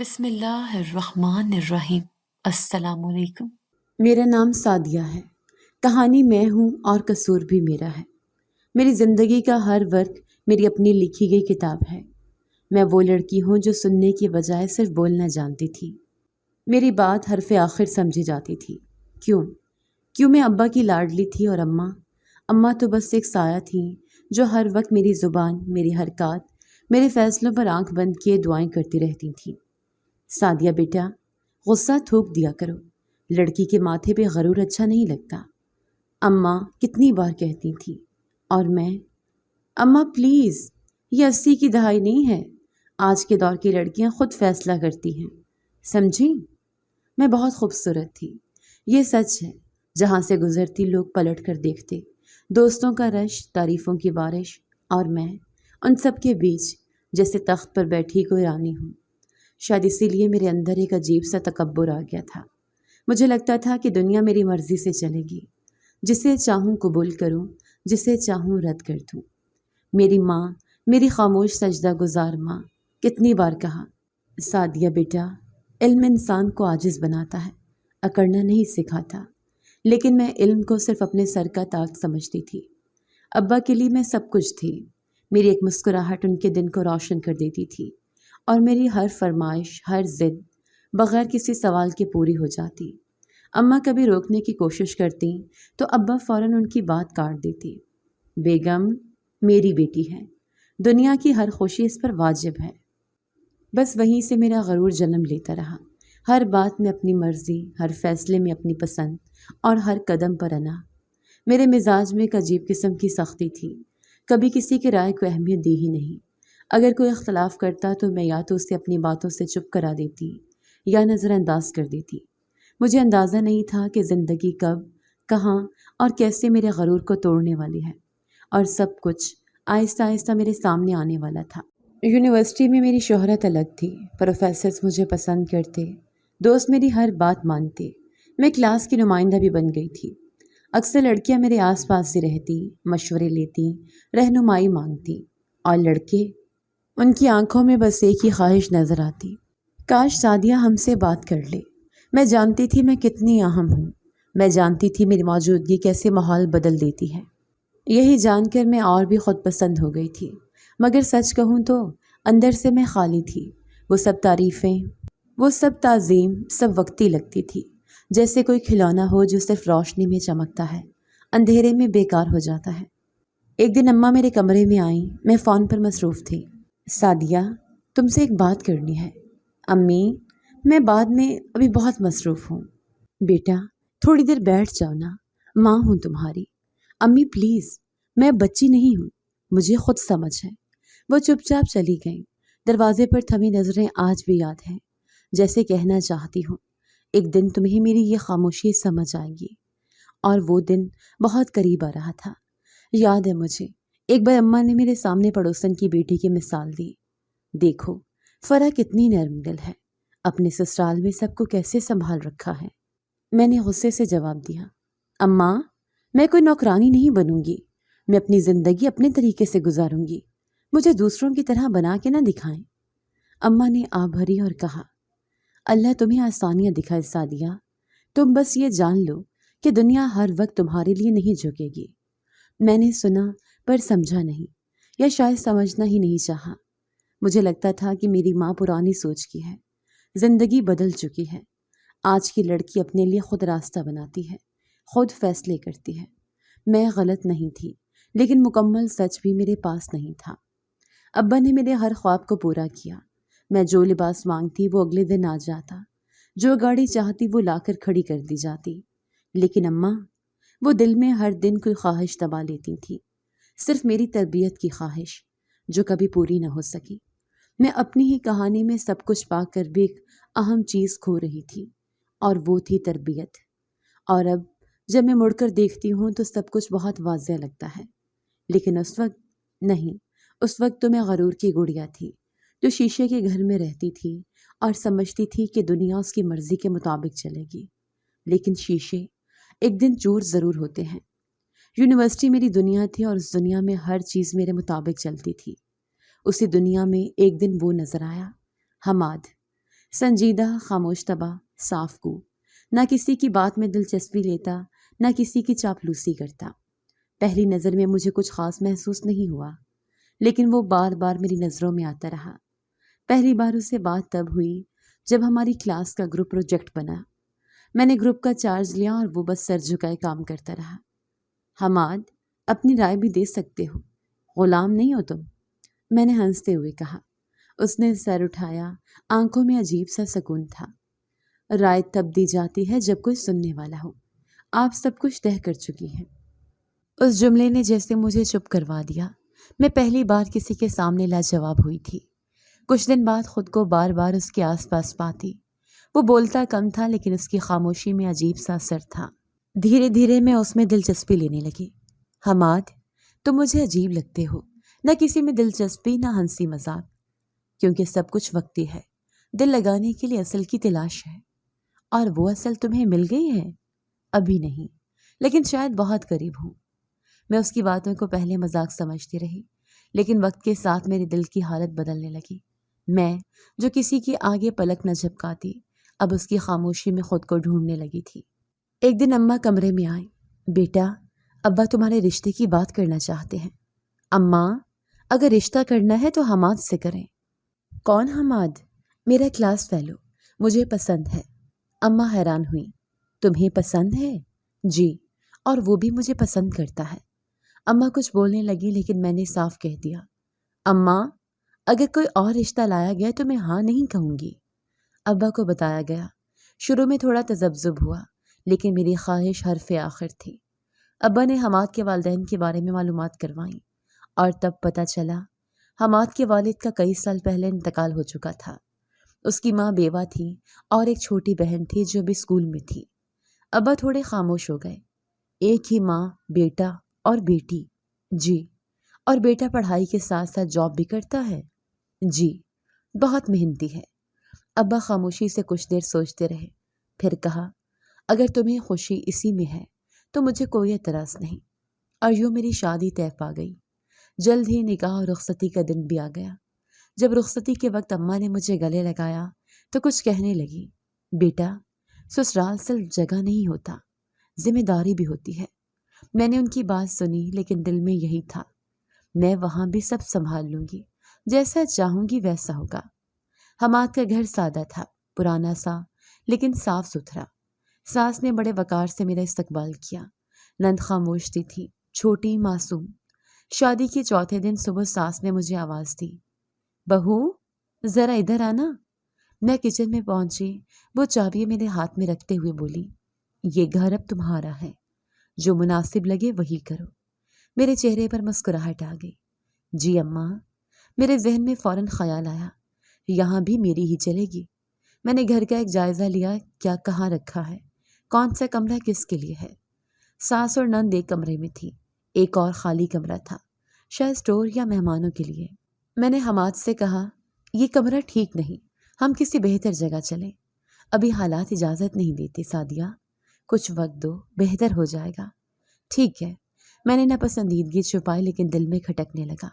بسم اللہ الرحمن الرحیم۔ السلام علیکم۔ میرا نام سعدیہ ہے۔ کہانی میں ہوں اور قصور بھی میرا ہے۔ میری زندگی کا ہر ورق میری اپنی لکھی گئی کتاب ہے۔ میں وہ لڑکی ہوں جو سننے کی بجائے صرف بولنا جانتی تھی۔ میری بات حرف آخر سمجھی جاتی تھی۔ کیوں میں ابا کی لاڈلی تھی اور اماں تو بس ایک سایہ تھیں جو ہر وقت میری زبان، میری حرکات، میرے فیصلوں پر آنکھ بند کیے دعائیں کرتی رہتی تھیں۔ سعدیہ بیٹا، غصہ تھوک دیا کرو، لڑکی کے ماتھے پہ غرور اچھا نہیں لگتا، اماں کتنی بار کہتی تھی۔ اور میں، اماں پلیز، یہ 80 کی دہائی نہیں ہے، آج کے دور کی لڑکیاں خود فیصلہ کرتی ہیں، سمجھی؟ میں بہت خوبصورت تھی، یہ سچ ہے۔ جہاں سے گزرتی لوگ پلٹ کر دیکھتے، دوستوں کا رش، تعریفوں کی بارش، اور میں ان سب کے بیچ جیسے تخت پر بیٹھی کوئی رانی ہوں۔ شاید اسی لیے میرے اندر ایک عجیب سا تکبر آ گیا تھا۔ مجھے لگتا تھا کہ دنیا میری مرضی سے چلے گی، جسے چاہوں قبول کروں، جسے چاہوں رد کر دوں۔ میری ماں، میری خاموش سجدہ گزار ماں، کتنی بار کہا، سعدیہ بیٹا، علم انسان کو عاجز بناتا ہے، اکڑنا نہیں سکھاتا۔ لیکن میں علم کو صرف اپنے سر کا تاج سمجھتی تھی۔ ابا کے لیے میں سب کچھ تھی۔ میری ایک مسکراہٹ ان کے دن کو روشن کر دیتی تھی، اور میری ہر فرمائش، ہر ضد بغیر کسی سوال کے پوری ہو جاتی۔ اماں کبھی روکنے کی کوشش کرتی تو ابا فوراً ان کی بات کاٹ دیتی۔ بیگم میری بیٹی ہے، دنیا کی ہر خوشی اس پر واجب ہے۔ بس وہیں سے میرا غرور جنم لیتا رہا۔ ہر بات میں اپنی مرضی، ہر فیصلے میں اپنی پسند، اور ہر قدم پر انا۔ میرے مزاج میں ایک عجیب قسم کی سختی تھی، کبھی کسی کی رائے کو اہمیت دی ہی نہیں۔ اگر کوئی اختلاف کرتا تو میں یا تو اسے اپنی باتوں سے چپ کرا دیتی یا نظر انداز کر دیتی۔ مجھے اندازہ نہیں تھا کہ زندگی کب، کہاں اور کیسے میرے غرور کو توڑنے والی ہے، اور سب کچھ آہستہ آہستہ میرے سامنے آنے والا تھا۔ یونیورسٹی میں میری شہرت الگ تھی، پروفیسرز مجھے پسند کرتے، دوست میری ہر بات مانتے، میں کلاس کی نمائندہ بھی بن گئی تھی۔ اکثر لڑکیاں میرے آس پاس ہی رہتی، مشورے لیتی، رہنمائی مانگتی، اور لڑکے، ان کی آنکھوں میں بس ایک ہی خواہش نظر آتی، کاش سعدیہ ہم سے بات کر لے۔ میں جانتی تھی میں کتنی اہم ہوں، میں جانتی تھی میری موجودگی کیسے ماحول بدل دیتی ہے۔ یہی جان کر میں اور بھی خود پسند ہو گئی تھی، مگر سچ کہوں تو اندر سے میں خالی تھی۔ وہ سب تعریفیں، وہ سب تعظیم، سب وقتی لگتی تھی، جیسے کوئی کھلونا ہو جو صرف روشنی میں چمکتا ہے، اندھیرے میں بیکار ہو جاتا ہے۔ ایک دن اماں میرے کمرے میں آئیں، میں فون پر مصروف تھی۔ سعدیہ، تم سے ایک بات کرنی ہے۔ امی، میں بعد میں، ابھی بہت مصروف ہوں۔ بیٹا، تھوڑی دیر بیٹھ جاؤ نا، ماں ہوں تمہاری۔ امی پلیز، میں بچی نہیں ہوں، مجھے خود سمجھ ہے۔ وہ چپ چاپ چلی گئیں، دروازے پر تھمی نظریں آج بھی یاد ہیں، جیسے کہنا چاہتی ہوں، ایک دن تمہیں میری یہ خاموشی سمجھ آئے گی۔ اور وہ دن بہت قریب آ رہا تھا۔ یاد ہے مجھے، ایک بار اماں نے میرے سامنے پڑوسن کی بیٹی کی مثال دی، دیکھو فرح کتنی نرم دل ہے، اپنے سسرال میں سب کو کیسے سنبھال رکھا ہے۔ میں نے غصے سے جواب دیا، اماں میں کوئی نوکرانی نہیں بنوں گی، میں اپنی زندگی اپنے طریقے سے گزاروں گی، مجھے دوسروں کی طرح بنا کے نہ دکھائیں۔ اماں نے آہ بھری اور کہا، اللہ تمہیں آسانیاں دکھائے سعدیہ، تم بس یہ جان لو کہ دنیا ہر وقت تمہارے لیے نہیں جھکے گی۔ میں نے سنا پر سمجھا نہیں، یا شاید سمجھنا ہی نہیں چاہا۔ مجھے لگتا تھا کہ میری ماں پرانی سوچ کی ہے، زندگی بدل چکی ہے، آج کی لڑکی اپنے لیے خود راستہ بناتی ہے، خود فیصلے کرتی ہے۔ میں غلط نہیں تھی، لیکن مکمل سچ بھی میرے پاس نہیں تھا۔ ابا نے میرے ہر خواب کو پورا کیا، میں جو لباس مانگتی وہ اگلے دن آ جاتا، جو گاڑی چاہتی وہ لا کر کھڑی کر دی جاتی۔ لیکن اماں، وہ دل میں ہر دن کوئی خواہش دبا لیتی تھی، صرف میری تربیت کی خواہش، جو کبھی پوری نہ ہو سکی۔ میں اپنی ہی کہانی میں سب کچھ پا کر بھی ایک اہم چیز کھو رہی تھی، اور وہ تھی تربیت۔ اور اب جب میں مڑ کر دیکھتی ہوں تو سب کچھ بہت واضح لگتا ہے، لیکن اس وقت نہیں، اس وقت تو میں غرور کی گڑیا تھی، جو شیشے کے گھر میں رہتی تھی اور سمجھتی تھی کہ دنیا اس کی مرضی کے مطابق چلے گی۔ لیکن شیشے ایک دن چور ضرور ہوتے ہیں۔ یونیورسٹی میری دنیا تھی، اور اس دنیا میں ہر چیز میرے مطابق چلتی تھی۔ اسی دنیا میں ایک دن وہ نظر آیا، حماد۔ سنجیدہ، خاموش طبع، صاف کو، نہ کسی کی بات میں دلچسپی لیتا، نہ کسی کی چاپلوسی کرتا۔ پہلی نظر میں مجھے کچھ خاص محسوس نہیں ہوا، لیکن وہ بار بار میری نظروں میں آتا رہا۔ پہلی بار اس سے بات تب ہوئی جب ہماری کلاس کا گروپ پروجیکٹ بنا۔ میں نے گروپ کا چارج لیا اور وہ بس سر جھکائے کام کرتا رہا۔ حماد، اپنی رائے بھی دے سکتے ہو، غلام نہیں ہو تم، میں نے ہنستے ہوئے کہا۔ اس نے سر اٹھایا، آنکھوں میں عجیب سا سکون تھا۔ رائے تب دی جاتی ہے جب کوئی سننے والا ہو، آپ سب کچھ طے کر چکی ہیں۔ اس جملے نے جیسے مجھے چپ کروا دیا۔ میں پہلی بار کسی کے سامنے لاجواب ہوئی تھی۔ کچھ دن بعد خود کو بار بار اس کے آس پاس پاتی۔ وہ بولتا کم تھا لیکن اس کی خاموشی میں عجیب سا اثر تھا۔ دھیرے دھیرے میں اس میں دلچسپی لینے لگی۔ حماد، تم مجھے عجیب لگتے ہو، نہ کسی میں دلچسپی نہ ہنسی مذاق، کیونکہ سب کچھ وقتی ہے۔ دل لگانے کے لیے اصل کی تلاش ہے، اور وہ اصل تمہیں مل گئی ہے؟ ابھی نہیں، لیکن شاید بہت قریب ہوں۔ میں اس کی باتوں کو پہلے مذاق سمجھتی رہی، لیکن وقت کے ساتھ میرے دل کی حالت بدلنے لگی۔ میں جو کسی کی آگے پلک نہ جھپکاتی، اب اس کی خاموشی میں خود کو ڈھونڈنے لگی تھی۔ ایک دن اماں کمرے میں آئیں۔ بیٹا، ابا تمہارے رشتے کی بات کرنا چاہتے ہیں۔ اماں، اگر رشتہ کرنا ہے تو حماد سے کریں۔ کون حماد؟ میرا کلاس فیلو، مجھے پسند ہے۔ اماں حیران ہوئیں۔ تمہیں پسند ہے؟ جی، اور وہ بھی مجھے پسند کرتا ہے۔ اماں کچھ بولنے لگی لیکن میں نے صاف کہہ دیا، اماں، اگر کوئی اور رشتہ لایا گیا تو میں ہاں نہیں کہوں گی۔ ابا کو بتایا گیا۔ شروع میں تھوڑا تذبذب ہوا، لیکن میری خواہش حرف آخر تھی۔ ابا نے حماد کے والدین کے بارے میں معلومات کروائیں، اور تب پتہ چلا حماد کے والد کا کئی سال پہلے انتقال ہو چکا تھا۔ اس کی ماں بیوہ تھی اور ایک چھوٹی بہن تھی جو بھی اسکول میں تھی۔ ابا تھوڑے خاموش ہو گئے۔ ایک ہی ماں، بیٹا اور بیٹی؟ جی۔ اور بیٹا پڑھائی کے ساتھ ساتھ جاب بھی کرتا ہے؟ جی، بہت محنتی ہے۔ ابا خاموشی سے کچھ دیر سوچتے رہے، پھر کہا، اگر تمہیں خوشی اسی میں ہے تو مجھے کوئی اعتراض نہیں۔ اور یوں میری شادی طے پا گئی۔ جلد ہی نکاح اور رخصتی کا دن بھی آ گیا۔ جب رخصتی کے وقت اماں نے مجھے گلے لگایا تو کچھ کہنے لگی، بیٹا، سسرال صرف جگہ نہیں ہوتا، ذمہ داری بھی ہوتی ہے۔ میں نے ان کی بات سنی لیکن دل میں یہی تھا، میں وہاں بھی سب سنبھال لوں گی، جیسا چاہوں گی ویسا ہوگا۔ حماد کا گھر سادہ تھا، پرانا سا لیکن صاف ستھرا۔ ساس نے بڑے وقار سے میرا استقبال کیا۔ نند خاموش تھی، چھوٹی، معصوم۔ شادی کے چوتھے دن صبح ساس نے مجھے آواز دی، بہو، ذرا ادھر آنا۔ میں کچن میں پہنچی۔ وہ چابی میرے ہاتھ میں رکھتے ہوئے بولی، یہ گھر اب تمہارا ہے، جو مناسب لگے وہی کرو۔ میرے چہرے پر مسکراہٹ آ گئی۔ جی اماں۔ میرے ذہن میں فوراً خیال آیا، یہاں بھی میری ہی چلے گی۔ میں نے گھر کا ایک جائزہ لیا، کیا کہاں رکھا ہے، کون سا کمرہ کس کے لیے ہے۔ ساس اور نند ایک کمرے میں تھی، ایک اور خالی کمرہ تھا، شاید اسٹور یا مہمانوں کے لیے۔ میں نے حماد سے کہا، یہ کمرہ ٹھیک نہیں، ہم کسی بہتر جگہ چلیں۔ ابھی حالات اجازت نہیں دیتے سعدیہ، کچھ وقت دو، بہتر ہو جائے گا۔ ٹھیک ہے۔ میں نے ناپسندیدگی چھپائی لیکن دل میں کھٹکنے لگا۔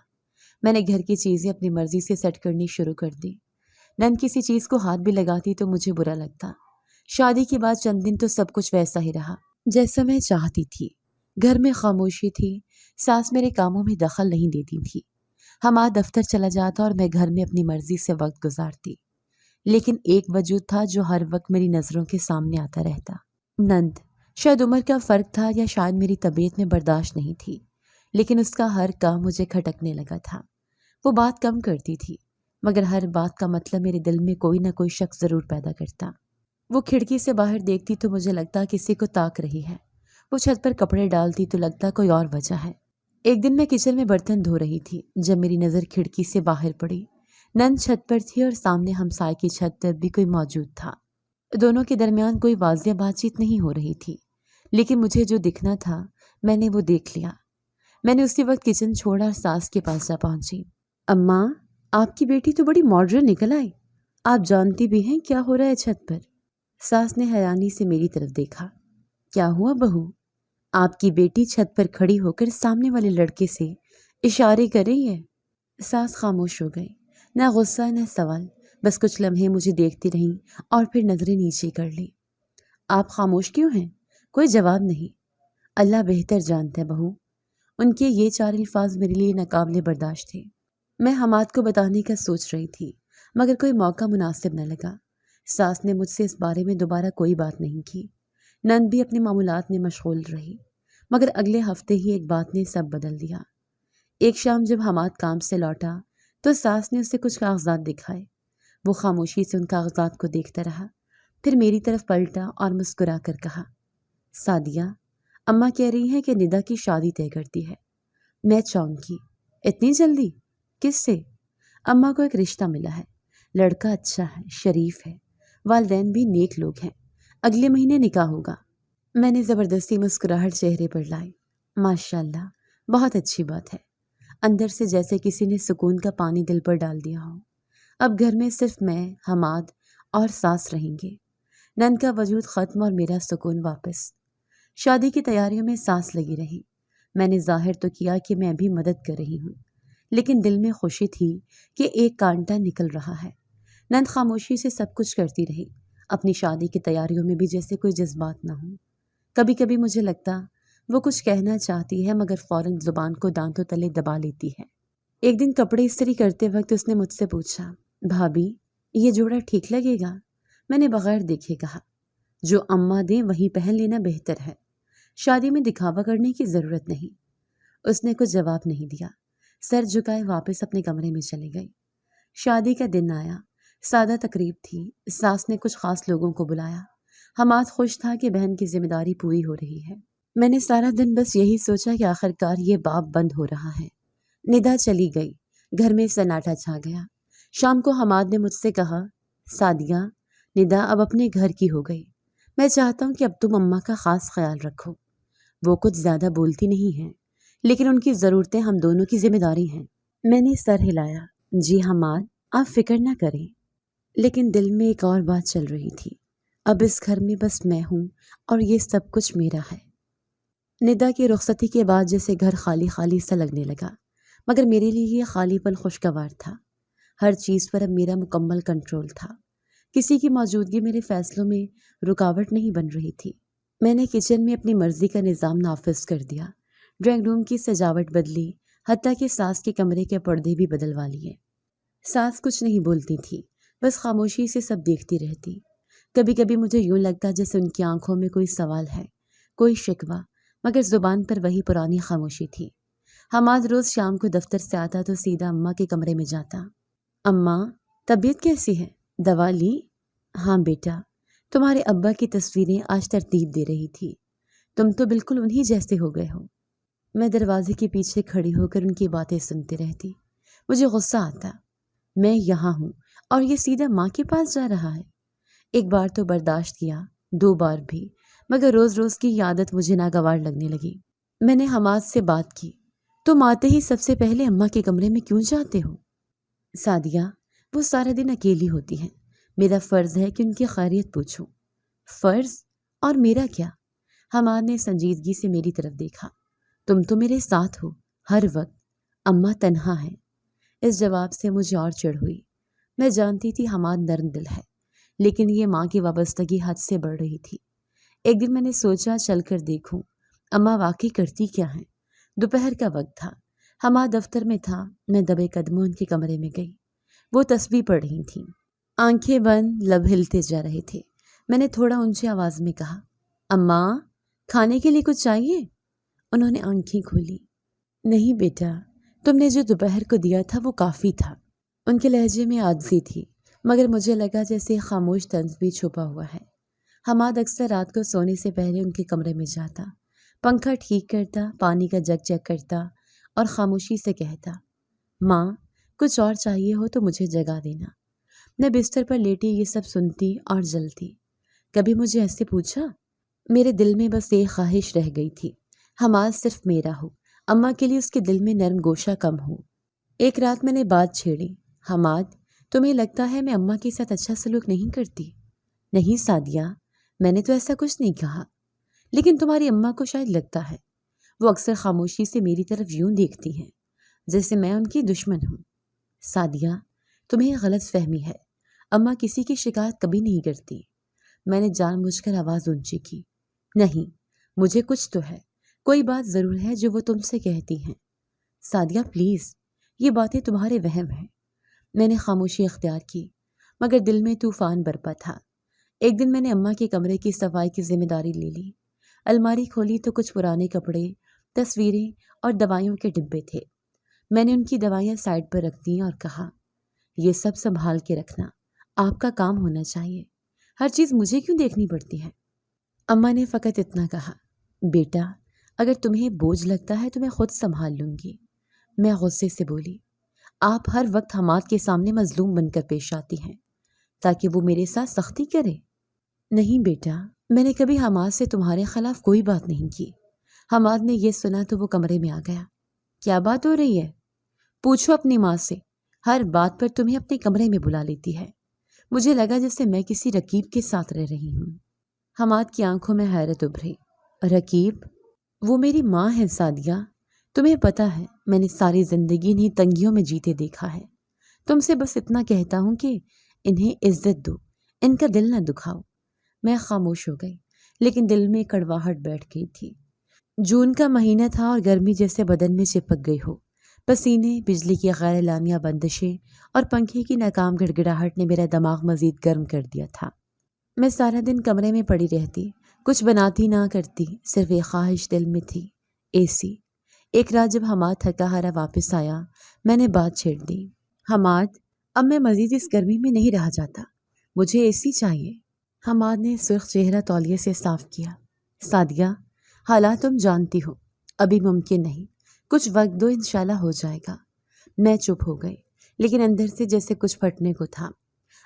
میں نے گھر کی چیزیں اپنی مرضی سے سیٹ کرنی شروع کر دی۔ نند کسی چیز کو ہاتھ بھی لگاتی تو مجھے برا لگتا۔ شادی کے بعد چند دن تو سب کچھ ویسا ہی رہا جیسا میں چاہتی تھی۔ گھر میں خاموشی تھی، ساس میرے کاموں میں دخل نہیں دیتی تھی۔ حماد دفتر چلا جاتا اور میں گھر میں اپنی مرضی سے وقت گزارتی، لیکن ایک وجود تھا جو ہر وقت میری نظروں کے سامنے آتا رہتا، نند۔ شاید عمر کا فرق تھا یا شاید میری طبیعت میں برداشت نہیں تھی، لیکن اس کا ہر کام مجھے کھٹکنے لگا تھا۔ وہ بات کم کرتی تھی، مگر ہر بات کا مطلب میرے دل میں کوئی نہ کوئی شک ضرور پیدا کرتا۔ وہ کھڑکی سے باہر دیکھتی تو مجھے لگتا کسی کو تاک رہی ہے، وہ چھت پر کپڑے ڈالتی تو لگتا کوئی اور وجہ ہے۔ ایک دن میں کچن میں برتن دھو رہی تھی جب میری نظر کھڑکی سے باہر پڑی۔ نند چھت پر تھی اور سامنے ہمسائے کی چھت پر بھی کوئی موجود تھا۔ دونوں کے درمیان کوئی واضح بات چیت نہیں ہو رہی تھی، لیکن مجھے جو دکھنا تھا میں نے وہ دیکھ لیا۔ میں نے اسی وقت کچن چھوڑا اور ساس کے پاس جا پہنچی۔ اماں، آپ کی بیٹی تو بڑی ماڈرن نکل آئی، آپ جانتی بھی ہیں کیا ہو رہا ہے چھت پر؟ ساس نے حیرانی سے میری طرف دیکھا۔ کیا ہوا بہو؟ آپ کی بیٹی چھت پر کھڑی ہو کر سامنے والے لڑکے سے اشارے کر رہی ہے۔ ساس خاموش ہو گئی، نہ غصہ نہ سوال، بس کچھ لمحے مجھے دیکھتی رہیں اور پھر نظریں نیچے کر لیں۔ آپ خاموش کیوں ہیں؟ کوئی جواب نہیں۔ اللہ بہتر جانتا ہے بہو۔ ان کے یہ 4 الفاظ میرے لیے ناقابل برداشت تھے۔ میں حماد کو بتانے کا سوچ رہی تھی مگر کوئی موقع مناسب نہ لگا۔ ساس نے مجھ سے اس بارے میں دوبارہ کوئی بات نہیں کی۔ نند بھی اپنے معمولات میں مشغول رہی، مگر اگلے ہفتے ہی ایک بات نے سب بدل دیا۔ ایک شام جب حماد کام سے لوٹا تو ساس نے اسے کچھ کاغذات دکھائے۔ وہ خاموشی سے ان کاغذات کو دیکھتا رہا، پھر میری طرف پلٹا اور مسکرا کر کہا، سعدیہ، اماں کہہ رہی ہیں کہ ندا کی شادی طے کرتی ہے۔ میں چونکی۔ اتنی جلدی؟ کس سے؟ اماں کو ایک رشتہ ملا ہے، لڑکا اچھا ہے، شریف ہے، والدین بھی نیک لوگ ہیں، اگلے مہینے نکاح ہوگا۔ میں نے زبردستی مسکراہٹ چہرے پر لائی۔ ماشاءاللہ، بہت اچھی بات ہے۔ اندر سے جیسے کسی نے سکون کا پانی دل پر ڈال دیا ہو۔ اب گھر میں صرف میں، حماد اور ساس رہیں گے۔ نند کا وجود ختم اور میرا سکون واپس۔ شادی کی تیاریوں میں ساس لگی رہی۔ میں نے ظاہر تو کیا کہ میں بھی مدد کر رہی ہوں، لیکن دل میں خوشی تھی کہ ایک کانٹا نکل رہا ہے۔ نند خاموشی سے سب کچھ کرتی رہی، اپنی شادی کی تیاریوں میں بھی جیسے کوئی جذبات نہ ہوں۔ کبھی کبھی مجھے لگتا وہ کچھ کہنا چاہتی ہے مگر فوراً زبان کو دانتوں تلے دبا لیتی ہے۔ ایک دن کپڑے استری کرتے وقت اس نے مجھ سے پوچھا، بھابھی یہ جوڑا ٹھیک لگے گا؟ میں نے بغیر دیکھے کہا، جو اماں دیں وہی پہن لینا بہتر ہے، شادی میں دکھاوا کرنے کی ضرورت نہیں۔ اس نے کچھ جواب نہیں دیا، سر جھکائے واپس اپنے کمرے میں چلی گئی۔ شادی کا دن آیا، سادہ تقریب تھی۔ ساس نے کچھ خاص لوگوں کو بلایا۔ حماد خوش تھا کہ بہن کی ذمہ داری پوری ہو رہی ہے۔ میں نے سارا دن بس یہی سوچا کہ آخرکار یہ باب بند ہو رہا ہے۔ ندا چلی گئی، گھر میں سناٹا چھا گیا۔ شام کو حماد نے مجھ سے کہا، سعدیہ، ندا اب اپنے گھر کی ہو گئی، میں چاہتا ہوں کہ اب تم اماں کا خاص خیال رکھو۔ وہ کچھ زیادہ بولتی نہیں ہیں، لیکن ان کی ضرورتیں ہم دونوں کی ذمہ داری ہیں۔ میں نے سر ہلایا، جی حماد، آپ فکر نہ کریں۔ لیکن دل میں ایک اور بات چل رہی تھی، اب اس گھر میں بس میں ہوں اور یہ سب کچھ میرا ہے۔ ندا کی رخصتی کے بعد جیسے گھر خالی خالی سا لگنے لگا، مگر میرے لیے یہ خالی پن خوشگوار تھا۔ ہر چیز پر اب میرا مکمل کنٹرول تھا۔ کسی کی موجودگی میرے فیصلوں میں رکاوٹ نہیں بن رہی تھی۔ میں نے کچن میں اپنی مرضی کا نظام نافذ کر دیا، ڈرائنگ روم کی سجاوٹ بدلی، حتیٰ کہ ساس کے کمرے کے پردے بھی بدلوا لیے۔ ساس کچھ نہیں بولتی تھی، بس خاموشی سے سب دیکھتی رہتی۔ کبھی کبھی مجھے یوں لگتا جیسے ان کی آنکھوں میں کوئی سوال ہے، کوئی شکوہ، مگر زبان پر وہی پرانی خاموشی تھی۔ حماد روز شام کو دفتر سے آتا تو سیدھا اماں کے کمرے میں جاتا۔ اماں، طبیعت کیسی ہے؟ دوا لی؟ ہاں بیٹا، تمہارے ابا کی تصویریں آج ترتیب دے رہی تھی، تم تو بالکل انہی جیسے ہو گئے ہو۔ میں دروازے کے پیچھے کھڑی ہو کر ان کی باتیں سنتی رہتی۔ مجھے غصہ آتا، میں یہاں ہوں اور یہ سیدھا ماں کے پاس جا رہا ہے۔ ایک بار تو برداشت کیا، 2 بار بھی، مگر روز روز کی یہ عادت مجھے ناگوار لگنے لگی۔ میں نے حماد سے بات کی، تم آتے ہی سب سے پہلے اماں کے کمرے میں کیوں جاتے ہو؟ سعدیہ، وہ سارا دن اکیلی ہوتی ہیں، میرا فرض ہے کہ ان کی خیریت پوچھوں۔ فرض؟ اور میرا کیا؟ حماد نے سنجیدگی سے میری طرف دیکھا۔ تم تو میرے ساتھ ہو ہر وقت، اماں تنہا ہے۔ اس جواب سے مجھے اور چڑھ ہوئی۔ میں جانتی تھی حماد نرم دل ہے، لیکن یہ ماں کی وابستگی حد سے بڑھ رہی تھی۔ ایک دن میں نے سوچا چل کر دیکھوں اماں واقعی کرتی کیا ہیں۔ دوپہر کا وقت تھا، حماد دفتر میں تھا، میں دبے قدموں ان کے کمرے میں گئی۔ وہ تسبیح پڑھ رہی تھیں، آنکھیں بند، لب ہلتے جا رہے تھے۔ میں نے تھوڑا اونچی آواز میں کہا، اماں، کھانے کے لیے کچھ چاہیے؟ انہوں نے آنکھیں کھولی۔ نہیں بیٹا، تم نے جو دوپہر کو دیا تھا وہ کافی تھا۔ ان کے لہجے میں عاجزی تھی، مگر مجھے لگا جیسے خاموش طنز بھی چھپا ہوا ہے۔ حماد اکثر رات کو سونے سے پہلے ان کے کمرے میں جاتا، پنکھا ٹھیک کرتا، پانی کا جگ چیک کرتا اور خاموشی سے کہتا، ماں، کچھ اور چاہیے ہو تو مجھے جگا دینا۔ میں بستر پر لیٹی یہ سب سنتی اور جلتی۔ کبھی مجھے ایسے پوچھا؟ میرے دل میں بس ایک خواہش رہ گئی تھی، حماد صرف میرا ہو، اماں کے لیے اس کے دل میں نرم گوشہ کم ہو۔ ایک رات میں نے بات چھیڑی، حماد، تمہیں لگتا ہے میں اماں کے ساتھ اچھا سلوک نہیں کرتی؟ نہیں سعدیہ، میں نے تو ایسا کچھ نہیں کہا، لیکن تمہاری اماں کو شاید لگتا ہے۔ وہ اکثر خاموشی سے میری طرف یوں دیکھتی ہیں جیسے میں ان کی دشمن ہوں۔ سعدیہ، تمہیں غلط فہمی ہے، اماں کسی کی شکایت کبھی نہیں کرتی۔ میں نے جان بوجھ کر آواز اونچی کی۔ نہیں، مجھے کچھ تو ہے، کوئی بات ضرور ہے جو وہ تم سے کہتی ہیں۔ سعدیہ پلیز، یہ باتیں تمہارے وہم ہیں۔ میں نے خاموشی اختیار کی، مگر دل میں طوفان برپا تھا۔ ایک دن میں نے اماں کے کمرے کی صفائی کی ذمہ داری لے لی۔ الماری کھولی تو کچھ پرانے کپڑے، تصویریں اور دوائیوں کے ڈبے تھے۔ میں نے ان کی دوائیاں سائڈ پر رکھ دیں اور کہا، یہ سب سنبھال کے رکھنا، آپ کا کام ہونا چاہیے، ہر چیز مجھے کیوں دیکھنی پڑتی ہے؟ اماں نے فقط اتنا کہا، بیٹا اگر تمہیں بوجھ لگتا ہے تو میں خود سنبھال لوں گی۔ میں غصے سے بولی، آپ ہر وقت حماد کے سامنے مظلوم بن کر پیش آتی ہیں تاکہ وہ میرے ساتھ سختی کرے۔ نہیں بیٹا، میں نے کبھی حماد سے تمہارے خلاف کوئی بات نہیں کی۔ حماد نے یہ سنا تو وہ کمرے میں آ گیا۔ کیا بات ہو رہی ہے؟ پوچھو اپنی ماں سے، ہر بات پر تمہیں اپنے کمرے میں بلا لیتی ہے۔ مجھے لگا جیسے میں کسی رقیب کے ساتھ رہ رہی ہوں۔ حماد کی آنکھوں میں حیرت ابھری۔ رقیب؟ وہ میری ماں ہے سعدیہ، تمہیں پتا ہے میں نے ساری زندگی انہیں تنگیوں میں جیتے دیکھا ہے۔ تم سے بس اتنا کہتا ہوں کہ انہیں عزت دو، ان کا دل نہ دکھاؤ۔ میں خاموش ہو گئی، لیکن دل میں کڑواہٹ بیٹھ گئی تھی۔ جون کا مہینہ تھا اور گرمی جیسے بدن میں چپک گئی ہو۔ پسینے، بجلی کی غیر اعلانیہ بندشیں اور پنکھے کی ناکام گڑگڑاہٹ نے میرا دماغ مزید گرم کر دیا تھا۔ میں سارا دن کمرے میں پڑی رہتی، کچھ بناتی نہ کرتی، صرف ایک خواہش دل میں تھی، اے سی۔ ایک رات جب حماد تھکا ہارا واپس آیا، میں نے بات چھیڑ دی، حماد اب میں مزید اس گرمی میں نہیں رہا جاتا، مجھے اے سی چاہیے۔ حماد نے سرخ چہرہ تولیے سے صاف کیا۔ سعدیہ، حالات تم جانتی ہو، ابھی ممکن نہیں، کچھ وقت دو، انشاءاللہ ہو جائے گا۔ میں چپ ہو گئی، لیکن اندر سے جیسے کچھ پھٹنے کو تھا۔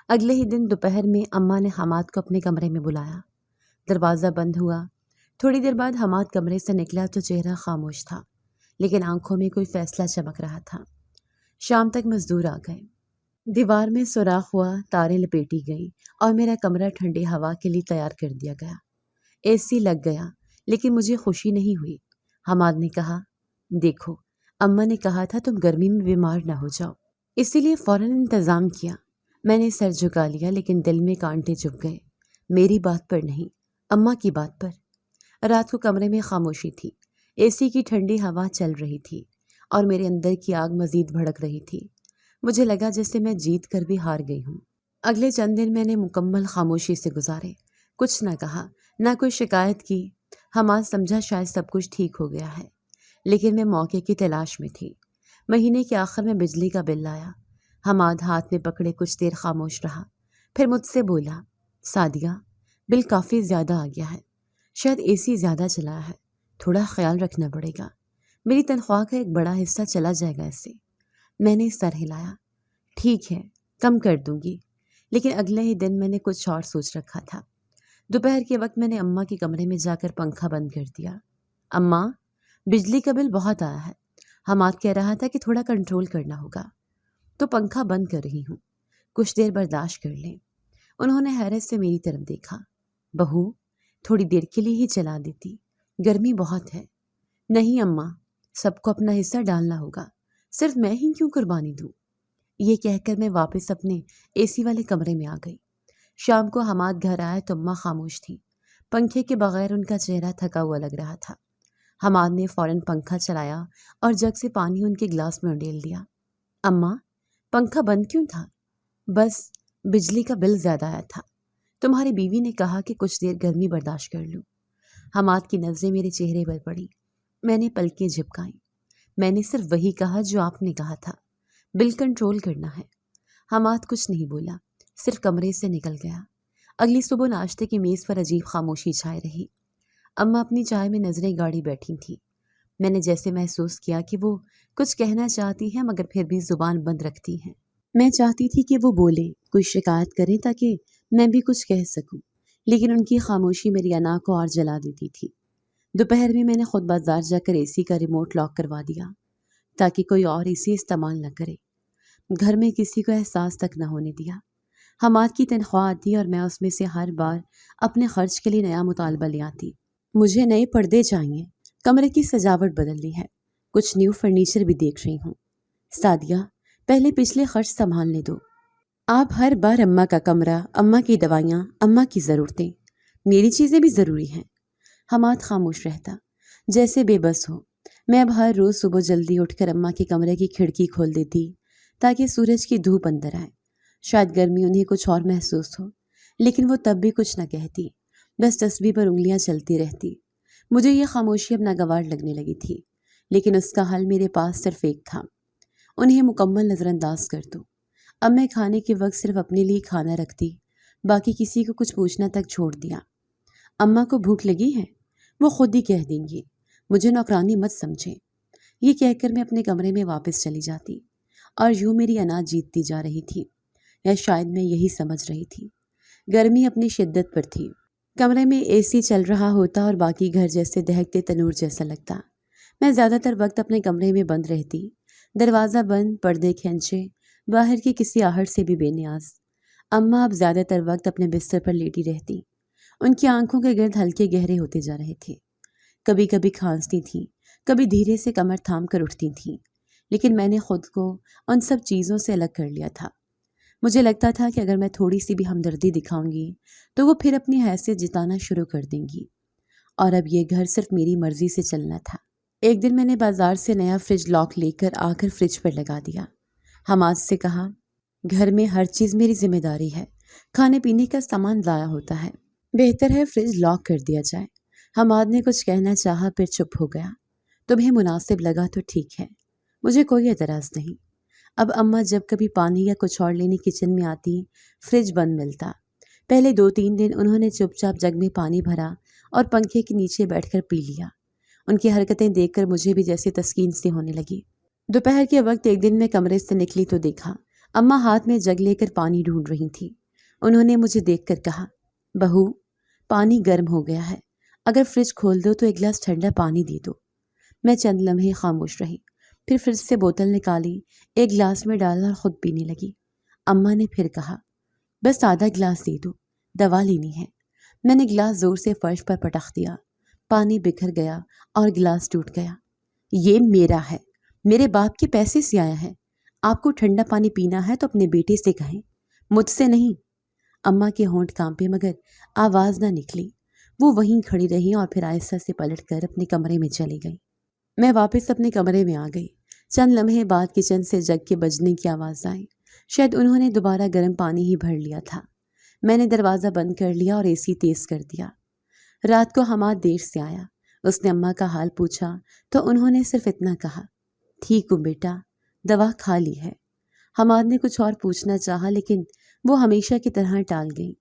اگلے ہی دن دوپہر میں اماں نے حماد کو اپنے کمرے میں بلایا۔ دروازہ بند ہوا۔ تھوڑی دیر بعد حماد کمرے سے نکلا تو چہرہ خاموش تھا، لیکن آنکھوں میں کوئی فیصلہ چمک رہا تھا۔ شام تک مزدور آ گئے، دیوار میں سوراخ ہوا، تاریں لپیٹی گئیں اور میرا کمرہ ٹھنڈی ہوا کے لیے تیار کر دیا گیا۔ اے سی لگ گیا، لیکن مجھے خوشی نہیں ہوئی۔ حماد نے کہا، دیکھو اماں نے کہا تھا تم گرمی میں بیمار نہ ہو جاؤ، اسی لیے فوراً انتظام کیا۔ میں نے سر جھکا لیا، لیکن دل میں کانٹے چبھ گئے۔ میری بات پر نہیں، اماں کی بات پر۔ رات کو کمرے میں خاموشی تھی، اے سی کی ٹھنڈی ہوا چل رہی تھی اور میرے اندر کی آگ مزید بھڑک رہی تھی۔ مجھے لگا جیسے میں جیت کر بھی ہار گئی ہوں۔ اگلے چند دن میں نے مکمل خاموشی سے گزارے، کچھ نہ کہا، نہ کوئی شکایت کی۔ حماد سمجھا شاید سب کچھ ٹھیک ہو گیا ہے، لیکن میں موقع کی تلاش میں تھی۔ مہینے کے آخر میں بجلی کا بل آیا۔ حماد ہاتھ میں پکڑے کچھ دیر خاموش رہا، پھر مجھ سے بولا، سعدیہ بل کافی زیادہ آ گیا ہے، شاید اے سی زیادہ چلا ہے، تھوڑا خیال رکھنا پڑے گا۔ میری تنخواہ کا ایک بڑا حصہ چلا جائے گا اس سے۔ میں نے سر ہلایا، ٹھیک ہے کم کر دوں گی، لیکن اگلے ہی دن میں نے کچھ اور سوچ رکھا تھا۔ دوپہر کے وقت میں نے اماں کے کمرے میں جا کر پنکھا بند کر دیا۔ اماں، بجلی کا بل بہت آیا ہے، حماد کہہ رہا تھا کہ تھوڑا کنٹرول کرنا ہوگا، تو پنکھا بند کر رہی ہوں، کچھ دیر برداشت کر لیں۔ انہوں نے حیرت سے میری طرف دیکھا۔ بہو، تھوڑی دیر کے لیے ہی چلا دیتی، گرمی بہت ہے۔ نہیں اماں، سب کو اپنا حصہ ڈالنا ہوگا، صرف میں ہی کیوں قربانی دوں؟ یہ کہہ کر میں واپس اپنے اے سی والے کمرے میں آ گئی۔ شام کو حماد گھر آیا تو اماں خاموش تھی، پنکھے کے بغیر ان کا چہرہ تھکا ہوا لگ رہا تھا۔ حماد نے فوراً پنکھا چلایا اور جگ سے پانی ان کے گلاس میں انڈیل دیا۔ اماں، پنکھا بند کیوں تھا؟ بس بجلی کا بل زیادہ آیا تھا، تمہاری بیوی نے کہا کہ کچھ دیر گرمی برداشت کر لوں۔ حماد کی نظریں میرے چہرے پر پڑی، میں نے پلکیں جھپکائیں۔ میں نے صرف وہی کہا جو آپ نے کہا تھا، بل کنٹرول کرنا ہے۔ حماد کچھ نہیں بولا، صرف کمرے سے نکل گیا۔ اگلی صبح ناشتے کی میز پر عجیب خاموشی چھائے رہی۔ اماں اپنی چائے میں نظریں گاڑی بیٹھی تھیں۔ میں نے جیسے محسوس کیا کہ وہ کچھ کہنا چاہتی ہیں مگر پھر بھی زبان بند رکھتی ہیں۔ میں چاہتی تھی کہ وہ بولیں، کوئی شکایت کریں تاکہ میں بھی کچھ کہہ سکوں، لیکن ان کی خاموشی میری انا کو اور جلا دیتی تھی۔ دوپہر میں نے خود بازار جا کر اے سی کا ریموٹ لاک کروا دیا تاکہ کوئی اور اے سی استعمال نہ کرے۔ گھر میں کسی کو احساس تک نہ ہونے دیا۔ حماد کی تنخواہ آتی اور میں اس میں سے ہر بار اپنے خرچ کے لیے نیا مطالبہ لے آتی۔ مجھے نئے پردے چاہیے، کمرے کی سجاوٹ بدلنی ہے، کچھ نیو فرنیچر بھی دیکھ رہی ہوں۔ سعدیہ، پہلے پچھلے خرچ سنبھالنے دو۔ آپ ہر بار اماں کا کمرہ، اماں کی دوائیاں، اماں کی ضرورتیں، میری چیزیں بھی ضروری ہیں۔ حماد خاموش رہتا، جیسے بے بس ہو۔ میں اب ہر روز صبح جلدی اٹھ کر اماں کے کمرے کی کھڑکی کھول دیتی تاکہ سورج کی دھوپ اندر آئے۔ شاید گرمی انہیں کچھ اور محسوس ہو، لیکن وہ تب بھی کچھ نہ کہتی، بس تسبیح پر انگلیاں چلتی رہتی۔ مجھے یہ خاموشی اب ناگوار لگنے لگی تھی، لیکن اس کا حل میرے پاس صرف ایک تھا، انہیں مکمل نظر انداز کر دو۔ اب میں کھانے کے وقت صرف اپنے لیے کھانا رکھتی، باقی کسی کو کچھ پوچھنا تک چھوڑ دیا۔ اماں کو بھوک لگی ہے، وہ خود ہی کہہ دیں گی، مجھے نوکرانی مت سمجھیں۔ یہ کہہ کر میں اپنے کمرے میں واپس چلی جاتی، اور یوں میری انا جیتتی جا رہی تھی، یا شاید میں یہی سمجھ رہی تھی۔ گرمی اپنی شدت پر تھی، کمرے میں اے سی چل رہا ہوتا اور باقی گھر جیسے دہکتے تنور جیسا لگتا۔ میں زیادہ تر وقت اپنے کمرے میں بند رہتی، دروازہ بند، پردے کھینچے، باہر کی کسی آہٹ سے بھی بے نیاز۔ اماں اب زیادہ تر وقت اپنے بستر پر لیٹی رہتی، ان کی آنکھوں کے گرد ہلکے گہرے ہوتے جا رہے تھے۔ کبھی کبھی کھانستی تھیں، کبھی دھیرے سے کمر تھام کر اٹھتی تھیں، لیکن میں نے خود کو ان سب چیزوں سے الگ کر لیا تھا۔ مجھے لگتا تھا کہ اگر میں تھوڑی سی بھی ہمدردی دکھاؤں گی تو وہ پھر اپنی حیثیت جتانا شروع کر دیں گی، اور اب یہ گھر صرف میری مرضی سے چلنا تھا۔ ایک دن میں نے بازار سے نیا فریج لاک لے کر آ کر فریج پر لگا دیا۔ حماد سے کہا، گھر میں ہر چیز میری ذمہ داری ہے، کھانے پینے کا سامان ضائع ہوتا ہے، بہتر ہے فریج لاک کر دیا جائے۔ حماد نے کچھ کہنا چاہا، پھر چپ ہو گیا۔ تمہیں مناسب لگا تو ٹھیک ہے، مجھے کوئی اعتراض نہیں۔ اب اماں جب کبھی پانی یا کچھ اور لینے کچن میں آتی، فریج بند ملتا۔ پہلے 2-3 دن انہوں نے چپ چاپ جگ میں پانی بھرا اور پنکھے کے نیچے بیٹھ کر پی لیا۔ ان کی حرکتیں دیکھ کر مجھے بھی جیسے تسکین سی ہونے لگی۔ دوپہر کے وقت ایک دن میں کمرے سے نکلی تو دیکھا اماں ہاتھ میں جگ لے کر پانی ڈھونڈ رہی تھی۔ انہوں نے مجھے دیکھ کر کہا، بہو، پانی گرم ہو گیا ہے، اگر فریج کھول دو تو ایک گلاس ٹھنڈا پانی دے دو۔ میں چند لمحے خاموش رہی، پھر فریج سے بوتل نکالی، ایک گلاس میں ڈالا اور خود پینے لگی۔ اماں نے پھر کہا، بس آدھا گلاس دے دو، دوا لینی ہے۔ میں نے گلاس زور سے فرش پر پٹخ دیا، پانی بکھر گیا اور گلاس ٹوٹ گیا۔ یہ میرا ہے، میرے باپ کے پیسے سے آیا ہے، آپ کو ٹھنڈا پانی پینا ہے تو اپنے بیٹے سے کہیں، مجھ سے نہیں۔ اماں کے ہونٹ کانپے مگر آواز نہ نکلی۔ وہ وہیں کھڑی رہی اور پھر آہستہ سے پلٹ کر اپنے کمرے میں چلی گئی۔ میں واپس اپنے کمرے میں آ گئی۔ چند لمحے بعد کچن سے جگ کے بجنے کی آواز آئی، شاید انہوں نے دوبارہ گرم پانی ہی بھر لیا تھا۔ میں نے دروازہ بند کر لیا اور اے سی تیز کر دیا۔ رات کو حماد دیر سے آیا، اس نے اماں کا حال پوچھا تو انہوں نے صرف اتنا کہا، ٹھیک ہوں بیٹا، دوا کھا لی ہے۔ حماد نے کچھ اور پوچھنا چاہا لیکن وہ ہمیشہ کی طرح ٹال گئی۔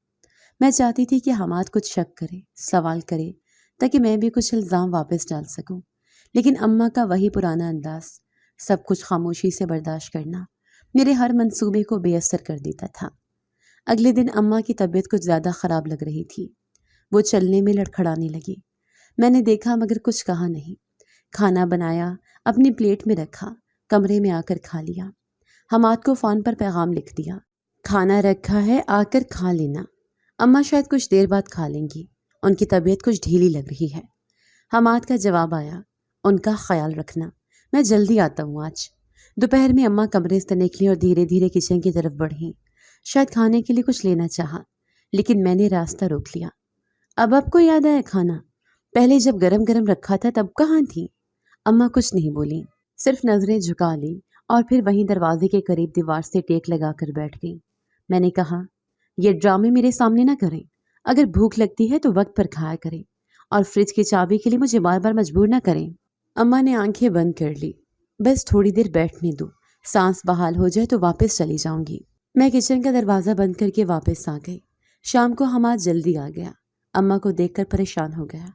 میں چاہتی تھی کہ حماد کچھ شک کرے، سوال کرے، تاکہ میں بھی کچھ الزام واپس ڈال سکوں، لیکن اماں کا وہی پرانا انداز، سب کچھ خاموشی سے برداشت کرنا، میرے ہر منصوبے کو بے اثر کر دیتا تھا۔ اگلے دن اماں کی طبیعت کچھ زیادہ خراب لگ رہی تھی، وہ چلنے میں لڑکھڑانے لگی۔ میں نے دیکھا مگر کچھ کہا نہیں۔ کھانا بنایا، اپنی پلیٹ میں رکھا، کمرے میں آ کر کھا لیا۔ حماد کو فون پر پیغام لکھ دیا، کھانا رکھا ہے، آ کر کھا لینا۔ اماں شاید کچھ دیر بعد کھا لیں گی، ان کی طبیعت کچھ ڈھیلی لگ رہی ہے۔ حماد کا جواب آیا، ان کا خیال رکھنا، میں جلدی آتا ہوں آج۔ دوپہر میں اماں کمرے سے نکلی اور دھیرے دھیرے کچن کی طرف بڑھی، شاید کھانے کے لیے کچھ لینا چاہا، لیکن میں نے راستہ روک لیا۔ اب آپ کو یاد آیا کھانا؟ پہلے جب گرم گرم رکھا تھا تب کہاں تھی؟ اماں کچھ نہیں بولی، صرف نظریں جھکا لی اور پھر وہیں دروازے کے قریب دیوار سے ٹیک لگا کر بیٹھ گئی۔ میں نے کہا، یہ ڈرامے میرے سامنے نہ کریں، اگر بھوک لگتی ہے تو وقت پر کھایا کریں، اور فریج کی چابی کے لیے مجھے بار بار مجبور نہ کریں۔ اماں نے آنکھیں بند کر لی، بس تھوڑی دیر بیٹھنے دو، سانس بحال ہو جائے تو واپس چلی جاؤں گی۔ میں کچن کا دروازہ بند کر کے واپس آ گئی۔ شام کو حماد جلدی آ گیا، اماں کو دیکھ کر پریشان ہو گیا۔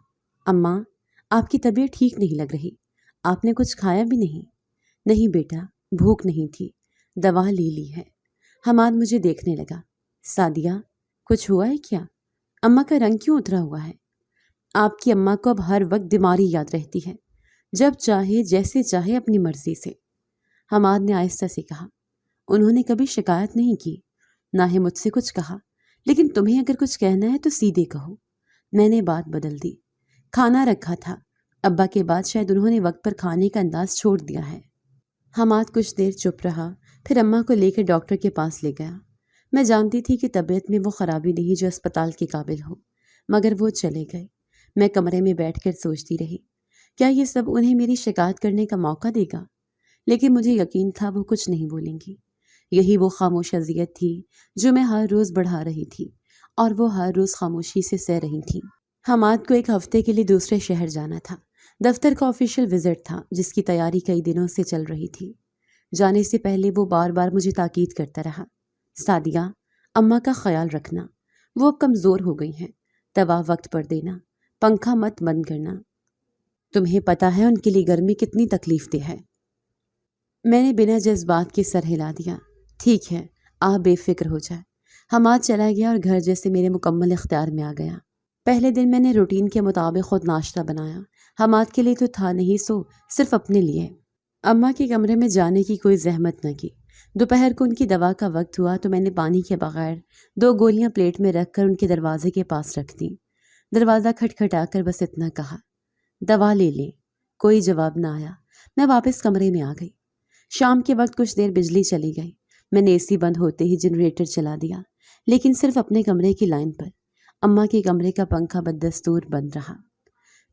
اماں، آپ کی طبیعت ٹھیک نہیں لگ رہی، آپ نے کچھ کھایا بھی نہیں؟ نہیں بیٹا، بھوک نہیں تھی، دوا لے لی ہے۔ حماد مجھے دیکھنے لگا، سعدیہ، کچھ ہوا ہے کیا؟ اماں کا رنگ کیوں اترا ہوا ہے؟ آپ کی اماں کو اب ہر وقت بیماری یاد رہتی ہے، جب چاہے جیسے چاہے اپنی مرضی سے۔ حماد نے آہستہ سے کہا، انہوں نے کبھی شکایت نہیں کی، نہ ہی مجھ سے کچھ کہا، لیکن تمہیں اگر کچھ کہنا ہے تو سیدھے کہو۔ میں نے بات بدل دی، کھانا رکھا تھا، ابا کے بعد شاید انہوں نے وقت پر کھانے کا انداز چھوڑ دیا ہے۔ حماد کچھ دیر چپ رہا، پھر اماں کو لے کر ڈاکٹر کے پاس لے گیا۔ میں جانتی تھی کہ طبیعت میں وہ خرابی نہیں جو اسپتال کے قابل ہو، مگر وہ چلے گئے۔ میں کمرے میں بیٹھ کر سوچتی رہی، کیا یہ سب انہیں میری شکایت کرنے کا موقع دے گا؟ لیکن مجھے یقین تھا وہ کچھ نہیں بولیں گی۔ یہی وہ خاموش اذیت تھی جو میں ہر روز بڑھا رہی تھی، اور وہ ہر روز خاموشی سے سہ رہی تھی۔ حماد کو ایک ہفتے کے لیے دوسرے شہر جانا تھا۔ دفتر کا آفیشیل وزٹ تھا جس کی تیاری کئی دنوں سے چل رہی تھی۔ جانے سے پہلے وہ بار بار مجھے تاکید کرتا رہا، سعدیہ، اماں کا خیال رکھنا، وہ اب کمزور ہو گئی ہیں، دوا وقت پر دینا، پنکھا مت بند کرنا، تمہیں پتہ ہے ان کے لیے گرمی کتنی تکلیف دہ ہے۔ میں نے بنا جذبات کے سر ہلا دیا۔ ٹھیک ہے، آپ بے فکر ہو جائے۔ حماد چلا گیا اور گھر جیسے میرے مکمل اختیار میں آ گیا۔ پہلے دن میں نے روٹین کے مطابق خود ناشتہ بنایا۔ حماد کے لیے تو تھا نہیں، سو صرف اپنے لیے۔ اماں کے کمرے میں جانے کی کوئی زحمت نہ کی۔ دوپہر کو ان کی دوا کا وقت ہوا تو میں نے پانی کے بغیر 2 گولیاں پلیٹ میں رکھ کر ان کے دروازے کے پاس رکھ دیں۔ دروازہ کھٹکھٹا کر بس اتنا کہا، دوا لے لیں۔ کوئی جواب نہ آیا۔ میں واپس کمرے میں آ گئی۔ شام کے وقت کچھ دیر بجلی چلی گئی۔ میں نے اے سی بند ہوتے ہی جنریٹر چلا دیا، لیکن صرف اپنے کمرے کی لائن پر۔ اماں کے کمرے کا پنکھا بدستور بند رہا۔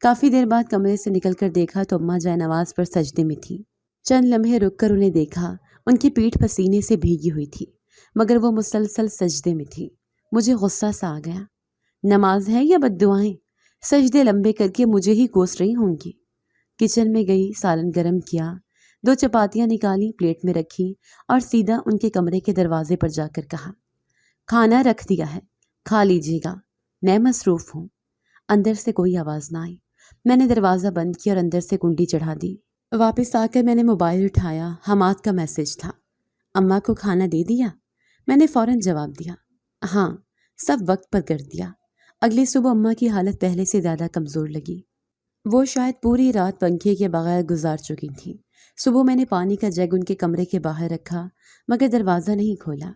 کافی دیر بعد کمرے سے نکل کر دیکھا تو اماں جائے نماز پر سجدے میں تھی۔ چند لمحے رک کر انہیں دیکھا۔ ان کی پیٹھ پسینے سے بھیگی ہوئی تھی، مگر وہ مسلسل سجدے میں تھی۔ مجھے غصہ سا آ گیا۔ نماز ہے یا بد دعائیں؟ سجدے لمبے کر کے مجھے ہی کوس رہی ہوں گی۔ کچن میں گئی، سالن گرم کیا، 2 چپاتیاں نکالی، پلیٹ میں رکھی اور سیدھا ان کے کمرے کے دروازے پر جا کر کہا، کھانا رکھ دیا ہے، کھا لیجیے گا، میں مصروف ہوں۔ اندر سے کوئی آواز نہ آئی۔ میں نے دروازہ بند کیا اور اندر سے کنڈی چڑھا دی۔ واپس آ کر میں نے موبائل اٹھایا۔ حماد کا میسج تھا، اماں کو کھانا دے دیا؟ میں نے فوراً جواب دیا، ہاں، سب وقت پر کر دیا۔ اگلی صبح اماں کی حالت پہلے سے زیادہ کمزور لگی۔ وہ شاید پوری رات پنکھے کے بغیر گزار چکی تھیں۔ صبح میں نے پانی کا جگ ان کے کمرے کے باہر رکھا، مگر دروازہ نہیں کھولا۔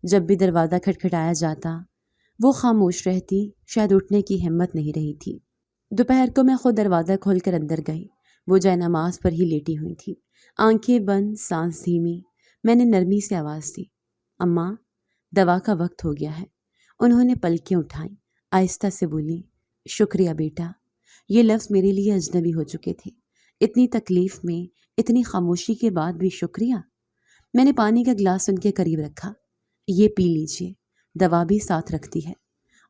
جب بھی دروازہ کھٹکھٹایا جاتا وہ خاموش رہتی، شاید اٹھنے کی ہمت نہیں رہی تھی۔ دوپہر کو میں خود دروازہ کھول کر اندر گئی۔ وہ جائے نماز پر ہی لیٹی ہوئی تھی، آنکھیں بند، سانس دھیمی۔ میں نے نرمی سے آواز دی، اماں، دوا کا وقت ہو گیا ہے۔ انہوں نے پلکیں اٹھائیں، آہستہ سے بولی، شکریہ بیٹا۔ یہ لفظ میرے لیے اجنبی ہو چکے تھے۔ اتنی تکلیف میں، اتنی خاموشی کے بعد بھی شکریہ۔ میں نے پانی کا گلاس ان کے قریب رکھا، یہ پی لیجیے، دوا بھی ساتھ رکھتی ہے۔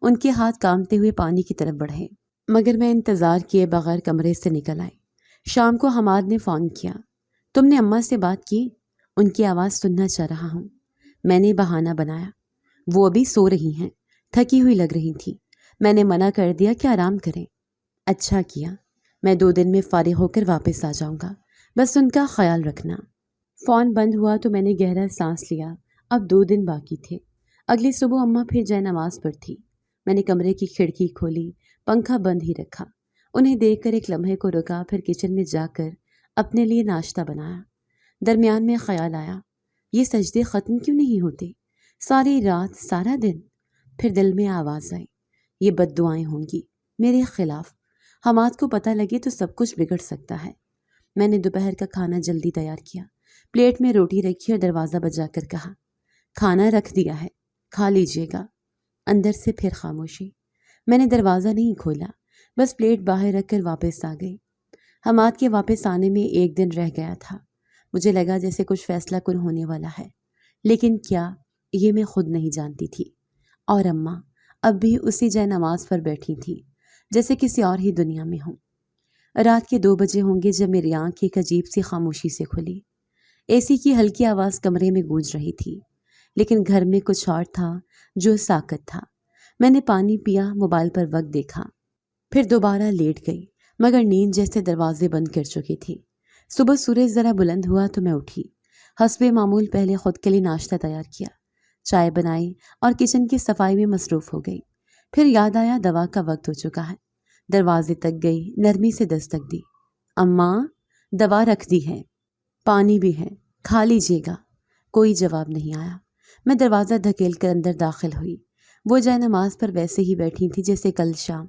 ان کے ہاتھ کامتے ہوئے پانی کی طرف بڑھے، مگر میں انتظار کیے بغیر کمرے سے نکل آئی۔ شام کو حماد نے فون کیا، تم نے اماں سے بات کی؟ ان کی آواز سننا چاہ رہا ہوں۔ میں نے بہانہ بنایا، وہ ابھی سو رہی ہیں، تھکی ہوئی لگ رہی تھی، میں نے منع کر دیا کہ آرام کریں۔ اچھا کیا، میں 2 دن میں فارغ ہو کر واپس آ جاؤں گا، بس ان کا خیال رکھنا۔ فون بند ہوا تو میں نے گہرا سانس لیا۔ اب 2 دن باقی تھے۔ اگلی صبح اماں پھر جائے نماز پر تھی۔ میں نے کمرے کی کھڑکی کھولی، پنکھا بند ہی رکھا۔ انہیں دیکھ کر ایک لمحے کو رکا، پھر کچن میں جا کر اپنے لیے ناشتہ بنایا۔ درمیان میں خیال آیا، یہ سجدے ختم کیوں نہیں ہوتے؟ ساری رات، سارا دن۔ پھر دل میں آواز آئی، یہ بد دعائیں ہوں گی میرے خلاف۔ حماد کو پتہ لگے تو سب کچھ بگڑ سکتا ہے۔ میں نے دوپہر کا کھانا جلدی تیار کیا، پلیٹ میں روٹی رکھی اور دروازہ بجا کر کہا، کھانا رکھ دیا ہے، کھا لیجیے گا۔ اندر سے پھر خاموشی۔ میں نے دروازہ نہیں کھولا، بس پلیٹ باہر رکھ کر واپس آ گئی۔ حماد کے واپس آنے میں 1 دن رہ گیا تھا۔ مجھے لگا جیسے کچھ فیصلہ کن ہونے والا ہے، لیکن کیا، یہ میں خود نہیں جانتی تھی۔ اور اماں اب بھی اسی جائے نماز پر بیٹھی تھی، جیسے کسی اور ہی دنیا میں ہوں۔ رات کے 2 بجے ہوں گے جب میری آنکھ ایک عجیب سی خاموشی سے کھلی۔ اے سی کی ہلکی آواز کمرے میں گونج رہی تھی، لیکن گھر میں کچھ اور تھا جو ساکت تھا۔ میں نے پانی پیا، موبائل پر وقت دیکھا، پھر دوبارہ لیٹ گئی، مگر نیند جیسے دروازے بند کر چکی تھی۔ صبح سورج ذرا بلند ہوا تو میں اٹھی۔ حسب معمول پہلے خود کے لیے ناشتہ تیار کیا، چائے بنائی اور کچن کی صفائی میں مصروف ہو گئی۔ پھر یاد آیا دوا کا وقت ہو چکا ہے۔ دروازے تک گئی، نرمی سے دستک دی، اماں، دوا رکھ دی ہے، پانی بھی ہے، کھا لیجیے گا۔ کوئی جواب نہیں آیا۔ میں دروازہ دھکیل کر اندر داخل ہوئی۔ وہ جائے نماز پر ویسے ہی بیٹھی تھی جیسے کل شام،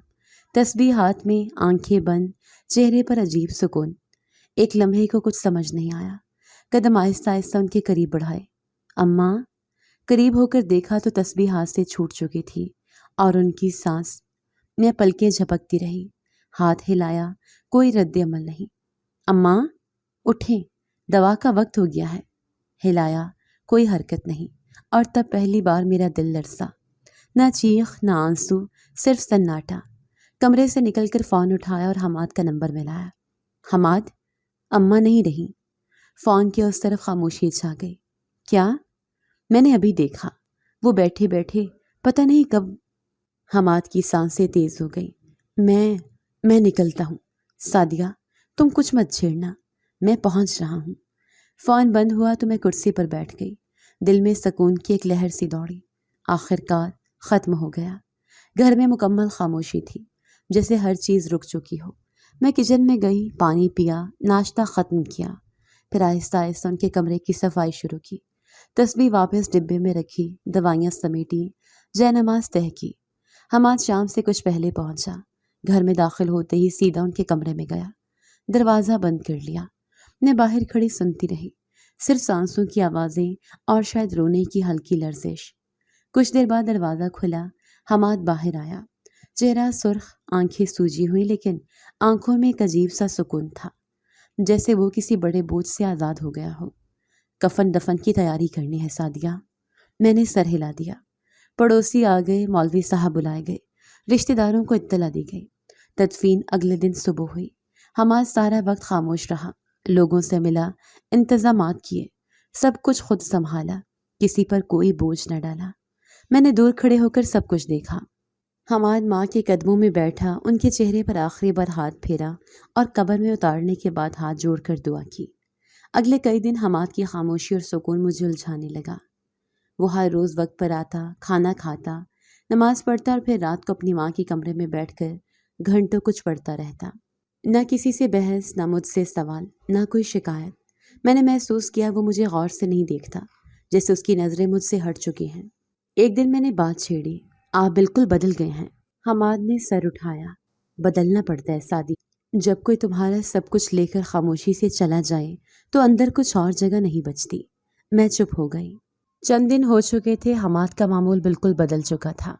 تسبیح ہاتھ میں، آنکھیں بند، چہرے پر عجیب سکون۔ ایک لمحے کو کچھ سمجھ نہیں آیا۔ قدم آہستہ آہستہ ان کے قریب بڑھائے، اماں، قریب ہو کر دیکھا تو تسبیح ہاتھ سے چھوٹ چکی تھی اور ان کی سانس میں پلکیں جھپکتی رہی۔ ہاتھ ہلایا، کوئی رد عمل نہیں۔ اماں اٹھیں، دوا کا وقت ہو گیا ہے۔ ہلایا، کوئی حرکت نہیں، اور تب پہلی بار میرا دل لرزا۔ نہ چیخ نہ آنسو، صرف سناٹا۔ کمرے سے نکل کر فون اٹھایا اور حماد کا نمبر ملایا۔ حماد، اماں نہیں رہی۔ فون کے اس طرف خاموشی چھا گئی۔ کیا؟ میں نے ابھی دیکھا، وہ بیٹھے بیٹھے پتہ نہیں کب۔ حماد کی سانسیں تیز ہو گئی۔ میں نکلتا ہوں۔ سعدیہ، تم کچھ مت چھیڑنا، میں پہنچ رہا ہوں۔ فون بند ہوا تو میں کرسی پر بیٹھ گئی۔ دل میں سکون کی ایک لہر سی دوڑی۔ آخر کار ختم ہو گیا۔ گھر میں مکمل خاموشی تھی، جیسے ہر چیز رک چکی ہو۔ میں کچن میں گئی، پانی پیا، ناشتہ ختم کیا، پھر آہستہ آہستہ ان کے کمرے کی صفائی شروع کی۔ تسبیح واپس ڈبے میں رکھی، دوائیاں سمیٹی، جے نماز طے کی۔ حماد شام سے کچھ پہلے پہنچا۔ گھر میں داخل ہوتے ہی سیدھا ان کے کمرے میں گیا، دروازہ بند کر لیا۔ میں باہر کھڑی سنتی رہی، صرف سانسوں کی آوازیں اور شاید رونے کی ہلکی لرزش۔ کچھ دیر بعد دروازہ کھلا، حماد باہر آیا۔ چہرہ سرخ، آنکھیں سوجی ہوئی، لیکن آنکھوں میں ایک عجیب سا سکون تھا، جیسے وہ کسی بڑے بوجھ سے آزاد ہو گیا ہو۔ کفن دفن کی تیاری کرنی ہے سعدیہ۔ میں نے سر ہلا دیا۔ پڑوسی آ گئے، مولوی صاحب بلائے گئے، رشتہ داروں کو اطلاع دی گئی۔ تدفین اگلے دن صبح ہوئی۔ حماد سارا وقت خاموش رہا، لوگوں سے ملا، انتظامات کیے، سب کچھ خود سنبھالا، کسی پر کوئی بوجھ نہ ڈالا۔ میں نے دور کھڑے ہو کر سب کچھ دیکھا۔ حماد ماں کے قدموں میں بیٹھا، ان کے چہرے پر آخری بار ہاتھ پھیرا اور قبر میں اتارنے کے بعد ہاتھ جوڑ کر دعا کی۔ اگلے کئی دن حماد کی خاموشی اور سکون مجھے الجھانے لگا۔ وہ ہر روز وقت پر آتا، کھانا کھاتا، نماز پڑھتا اور پھر رات کو اپنی ماں کے کمرے میں بیٹھ کر گھنٹوں کچھ پڑھتا رہتا۔ نہ کسی سے بحث، نہ مجھ سے سوال، نہ کوئی شکایت۔ میں نے محسوس کیا وہ مجھے غور سے نہیں دیکھتا، جیسے اس کی نظریں مجھ سے ہٹ چکی ہیں۔ ایک دن میں نے بات چھیڑی، آپ بالکل بدل گئے ہیں۔ حماد نے سر اٹھایا۔ بدلنا پڑتا ہے سعدی، جب کوئی تمہارا سب کچھ لے کر خاموشی سے چلا جائے تو اندر کچھ اور جگہ نہیں بچتی۔ میں چپ ہو گئی۔ چند دن ہو چکے تھے، حماد کا معمول بالکل بدل چکا تھا۔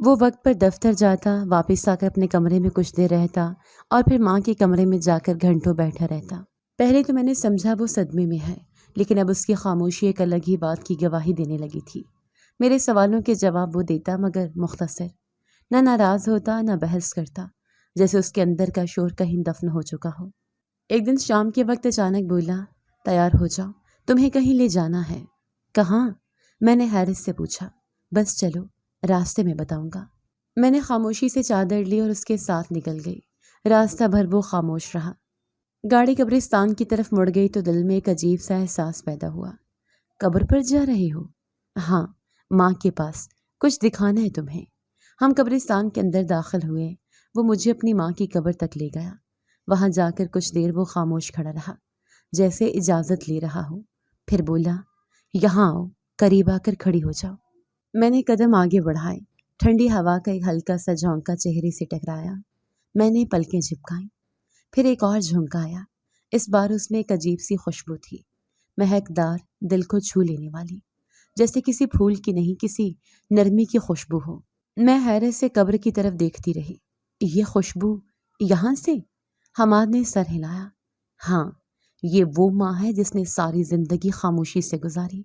وہ وقت پر دفتر جاتا، واپس آ کر اپنے کمرے میں کچھ دیر رہتا اور پھر ماں کے کمرے میں جا کر گھنٹوں بیٹھا رہتا۔ پہلے تو میں نے سمجھا وہ صدمے میں ہے، لیکن اب اس کی خاموشی ایک الگ ہی بات کی گواہی دینے لگی تھی۔ میرے سوالوں کے جواب وہ دیتا، مگر مختصر، نہ ناراض ہوتا نہ بحث کرتا، جیسے اس کے اندر کا شور کہیں دفن ہو چکا ہو۔ ایک دن شام کے وقت اچانک بولا، تیار ہو جاؤ، تمہیں کہیں لے جانا ہے۔ کہاں؟ میں نے حیرت سے پوچھا۔ بس چلو، راستے میں بتاؤں گا۔ میں نے خاموشی سے چادر لی اور اس کے ساتھ نکل گئی۔ راستہ بھر وہ خاموش رہا۔ گاڑی قبرستان کی طرف مڑ گئی تو دل میں ایک عجیب سا احساس پیدا ہوا۔ قبر پر جا رہے ہو؟ ہاں، ماں کے پاس، کچھ دکھانا ہے تمہیں۔ ہم قبرستان کے اندر داخل ہوئے۔ وہ مجھے اپنی ماں کی قبر تک لے گیا۔ وہاں جا کر کچھ دیر وہ خاموش کھڑا رہا، جیسے اجازت لے رہا ہو۔ پھر بولا، یہاں آؤ، قریب آ کر کھڑی ہو جاؤ۔ میں نے قدم آگے بڑھائے۔ ٹھنڈی ہوا کا ایک ہلکا سا جھونکا چہرے سے ٹکرایا۔ میں نے پلکیں جھپکائیں۔ پھر ایک اور جھونکا آیا۔ اس بار اس میں ایک عجیب سی خوشبو تھی، مہکدار، دل کو چھو لینے والی، جیسے کسی پھول کی نہیں، کسی نرمی کی خوشبو ہو۔ میں حیرت سے قبر کی طرف دیکھتی رہی۔ یہ خوشبو یہاں سے؟ حماد نے سر ہلایا۔ ہاں، یہ وہ ماں ہے جس نے ساری زندگی خاموشی سے گزاری،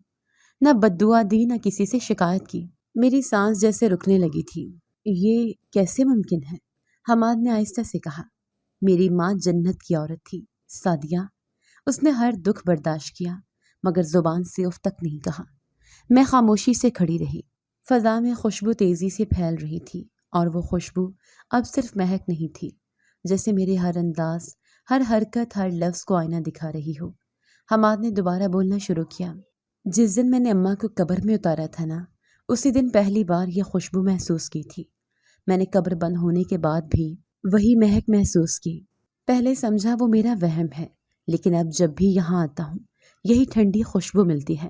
نہ بددعا دی، نہ کسی سے شکایت کی۔ میری سانس جیسے رکنے لگی تھی۔ یہ کیسے ممکن ہے؟ حماد نے آہستہ سے کہا، میری ماں جنت کی عورت تھی سعدیہ۔ اس نے ہر دکھ برداشت کیا، مگر زبان سے اف تک نہیں کہا۔ میں خاموشی سے کھڑی رہی۔ فضا میں خوشبو تیزی سے پھیل رہی تھی، اور وہ خوشبو اب صرف مہک نہیں تھی، جیسے میرے ہر انداز، ہر حرکت، ہر لفظ کو آئینہ دکھا رہی ہو۔ حماد نے دوبارہ بولنا شروع کیا، جس دن میں نے اماں کو قبر میں اتارا تھا نا، اسی دن پہلی بار یہ خوشبو محسوس کی تھی۔ میں نے قبر بند ہونے کے بعد بھی وہی مہک محسوس کی۔ پہلے سمجھا وہ میرا وہم ہے، لیکن اب جب بھی یہاں آتا ہوں یہی ٹھنڈی خوشبو ملتی ہے۔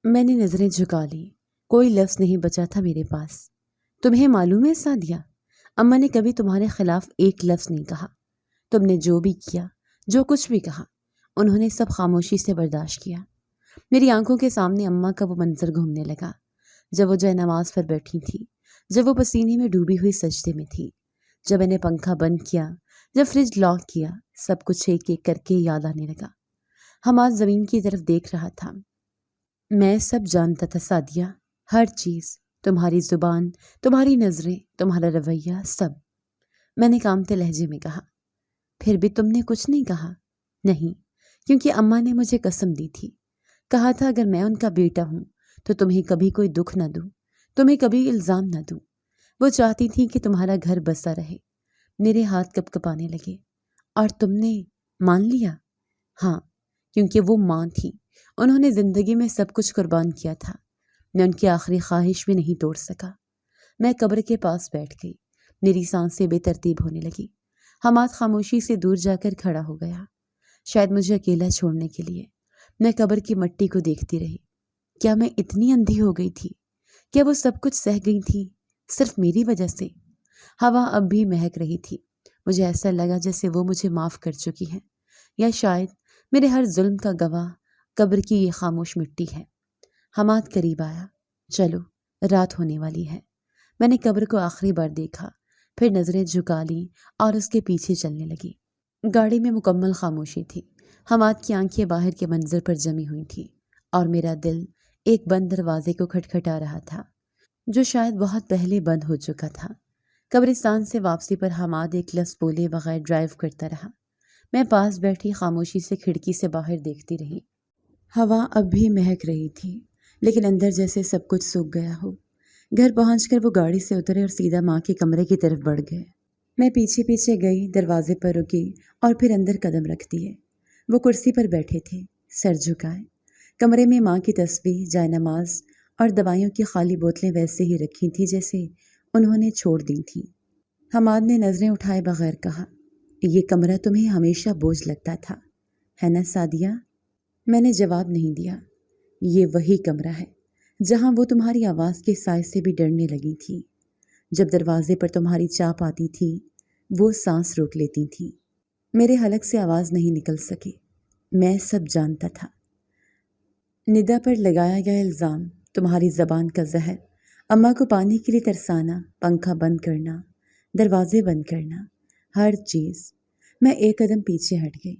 میں نے نظریں جھکا لی۔ کوئی لفظ نہیں بچا تھا میرے پاس۔ تمہیں معلوم ہے سعدیہ، اماں نے کبھی تمہارے خلاف ایک لفظ نہیں کہا۔ تم نے جو بھی کیا، جو کچھ بھی کہا، انہوں نے سب خاموشی سے برداشت کیا۔ میری آنکھوں کے سامنے اماں کا وہ منظر گھومنے لگا، جب وہ جائے نماز پر بیٹھی تھی، جب وہ پسینے میں ڈوبی ہوئی سجدے میں تھی، جب میں نے پنکھا بند کیا، جب فریج لاک کیا، سب کچھ ایک ایک کر کے یاد آنے لگا۔ حماد زمین کی طرف دیکھ رہا تھا۔ میں سب جانتا تھا سعدیہ، ہر چیز، تمہاری زبان، تمہاری نظریں، تمہارا رویہ، سب۔ میں نے کامتے لہجے میں کہا۔ پھر بھی تم نے کچھ نہیں کہا؟ نہیں، کیونکہ اماں نے مجھے قسم دی تھی، کہا تھا اگر میں ان کا بیٹا ہوں تو تمہیں کبھی کوئی دکھ نہ دوں، تمہیں کبھی الزام نہ دوں۔ وہ چاہتی تھی کہ تمہارا گھر بسا رہے۔ میرے ہاتھ کپ کپانے لگے۔ اور تم نے مان لیا؟ ہاں، کیونکہ وہ ماں تھی، انہوں نے زندگی میں سب کچھ قربان کیا تھا۔ میں ان کی آخری خواہش بھی نہیں توڑ سکا۔ میں قبر کے پاس بیٹھ گئی، میری سانسیں بے ترتیب ہونے لگی۔ حماد خاموشی سے دور جا کر کھڑا ہو گیا، شاید مجھے اکیلا چھوڑنے کے لیے۔ میں قبر کی مٹی کو دیکھتی رہی۔ کیا میں اتنی اندھی ہو گئی تھی؟ کیا وہ سب کچھ سہ گئی تھی صرف میری وجہ سے؟ ہوا اب بھی مہک رہی تھی۔ مجھے ایسا لگا جیسے وہ مجھے معاف کر چکی ہے، یا شاید میرے ہر ظلم کا گواہ قبر کی یہ خاموش مٹی ہے۔ حماد قریب آیا۔ چلو، رات ہونے والی ہے۔ میں نے قبر کو آخری بار دیکھا، پھر نظریں جھکا لیں اور اس کے پیچھے چلنے لگی۔ گاڑی میں مکمل خاموشی تھی۔ حماد کی آنکھیں باہر کے منظر پر جمی ہوئی تھیں اور میرا دل ایک بند دروازے کو کھٹکھٹا رہا تھا، جو شاید بہت پہلے بند ہو چکا تھا۔ قبرستان سے واپسی پر حماد ایک لفظ بولے بغیر ڈرائیو کرتا رہا۔ میں پاس بیٹھی خاموشی سے کھڑکی سے باہر دیکھتی رہی۔ ہوا اب بھی مہک رہی تھی، لیکن اندر جیسے سب کچھ سوکھ گیا ہو۔ گھر پہنچ کر وہ گاڑی سے اترے اور سیدھا ماں کے کمرے کی طرف بڑھ گئے۔ میں پیچھے پیچھے گئی، دروازے پر رکی اور پھر اندر قدم رکھ دیے۔ وہ کرسی پر بیٹھے تھے، سر جھکائے۔ کمرے میں ماں کی تسبیح، جائے نماز اور دوائیوں کی خالی بوتلیں ویسے ہی رکھی تھیں جیسے انہوں نے چھوڑ دی تھیں۔ حماد نے نظریں اٹھائے بغیر کہا، یہ کمرہ تمہیں ہمیشہ بوجھ لگتا تھا، ہے نا سعدیہ؟ میں نے جواب نہیں دیا۔ یہ وہی کمرہ ہے جہاں وہ تمہاری آواز کے سائے سے بھی ڈرنے لگی تھی، جب دروازے پر تمہاری چاپ آتی تھی وہ سانس روک لیتی تھی۔ میرے حلق سے آواز نہیں نکل سکی۔ میں سب جانتا تھا۔ ندا پر لگایا گیا الزام، تمہاری زبان کا زہر، اماں کو پانی کے لیے ترسانا، پنکھا بند کرنا، دروازے بند کرنا، ہر چیز۔ میں ایک قدم پیچھے ہٹ گئی۔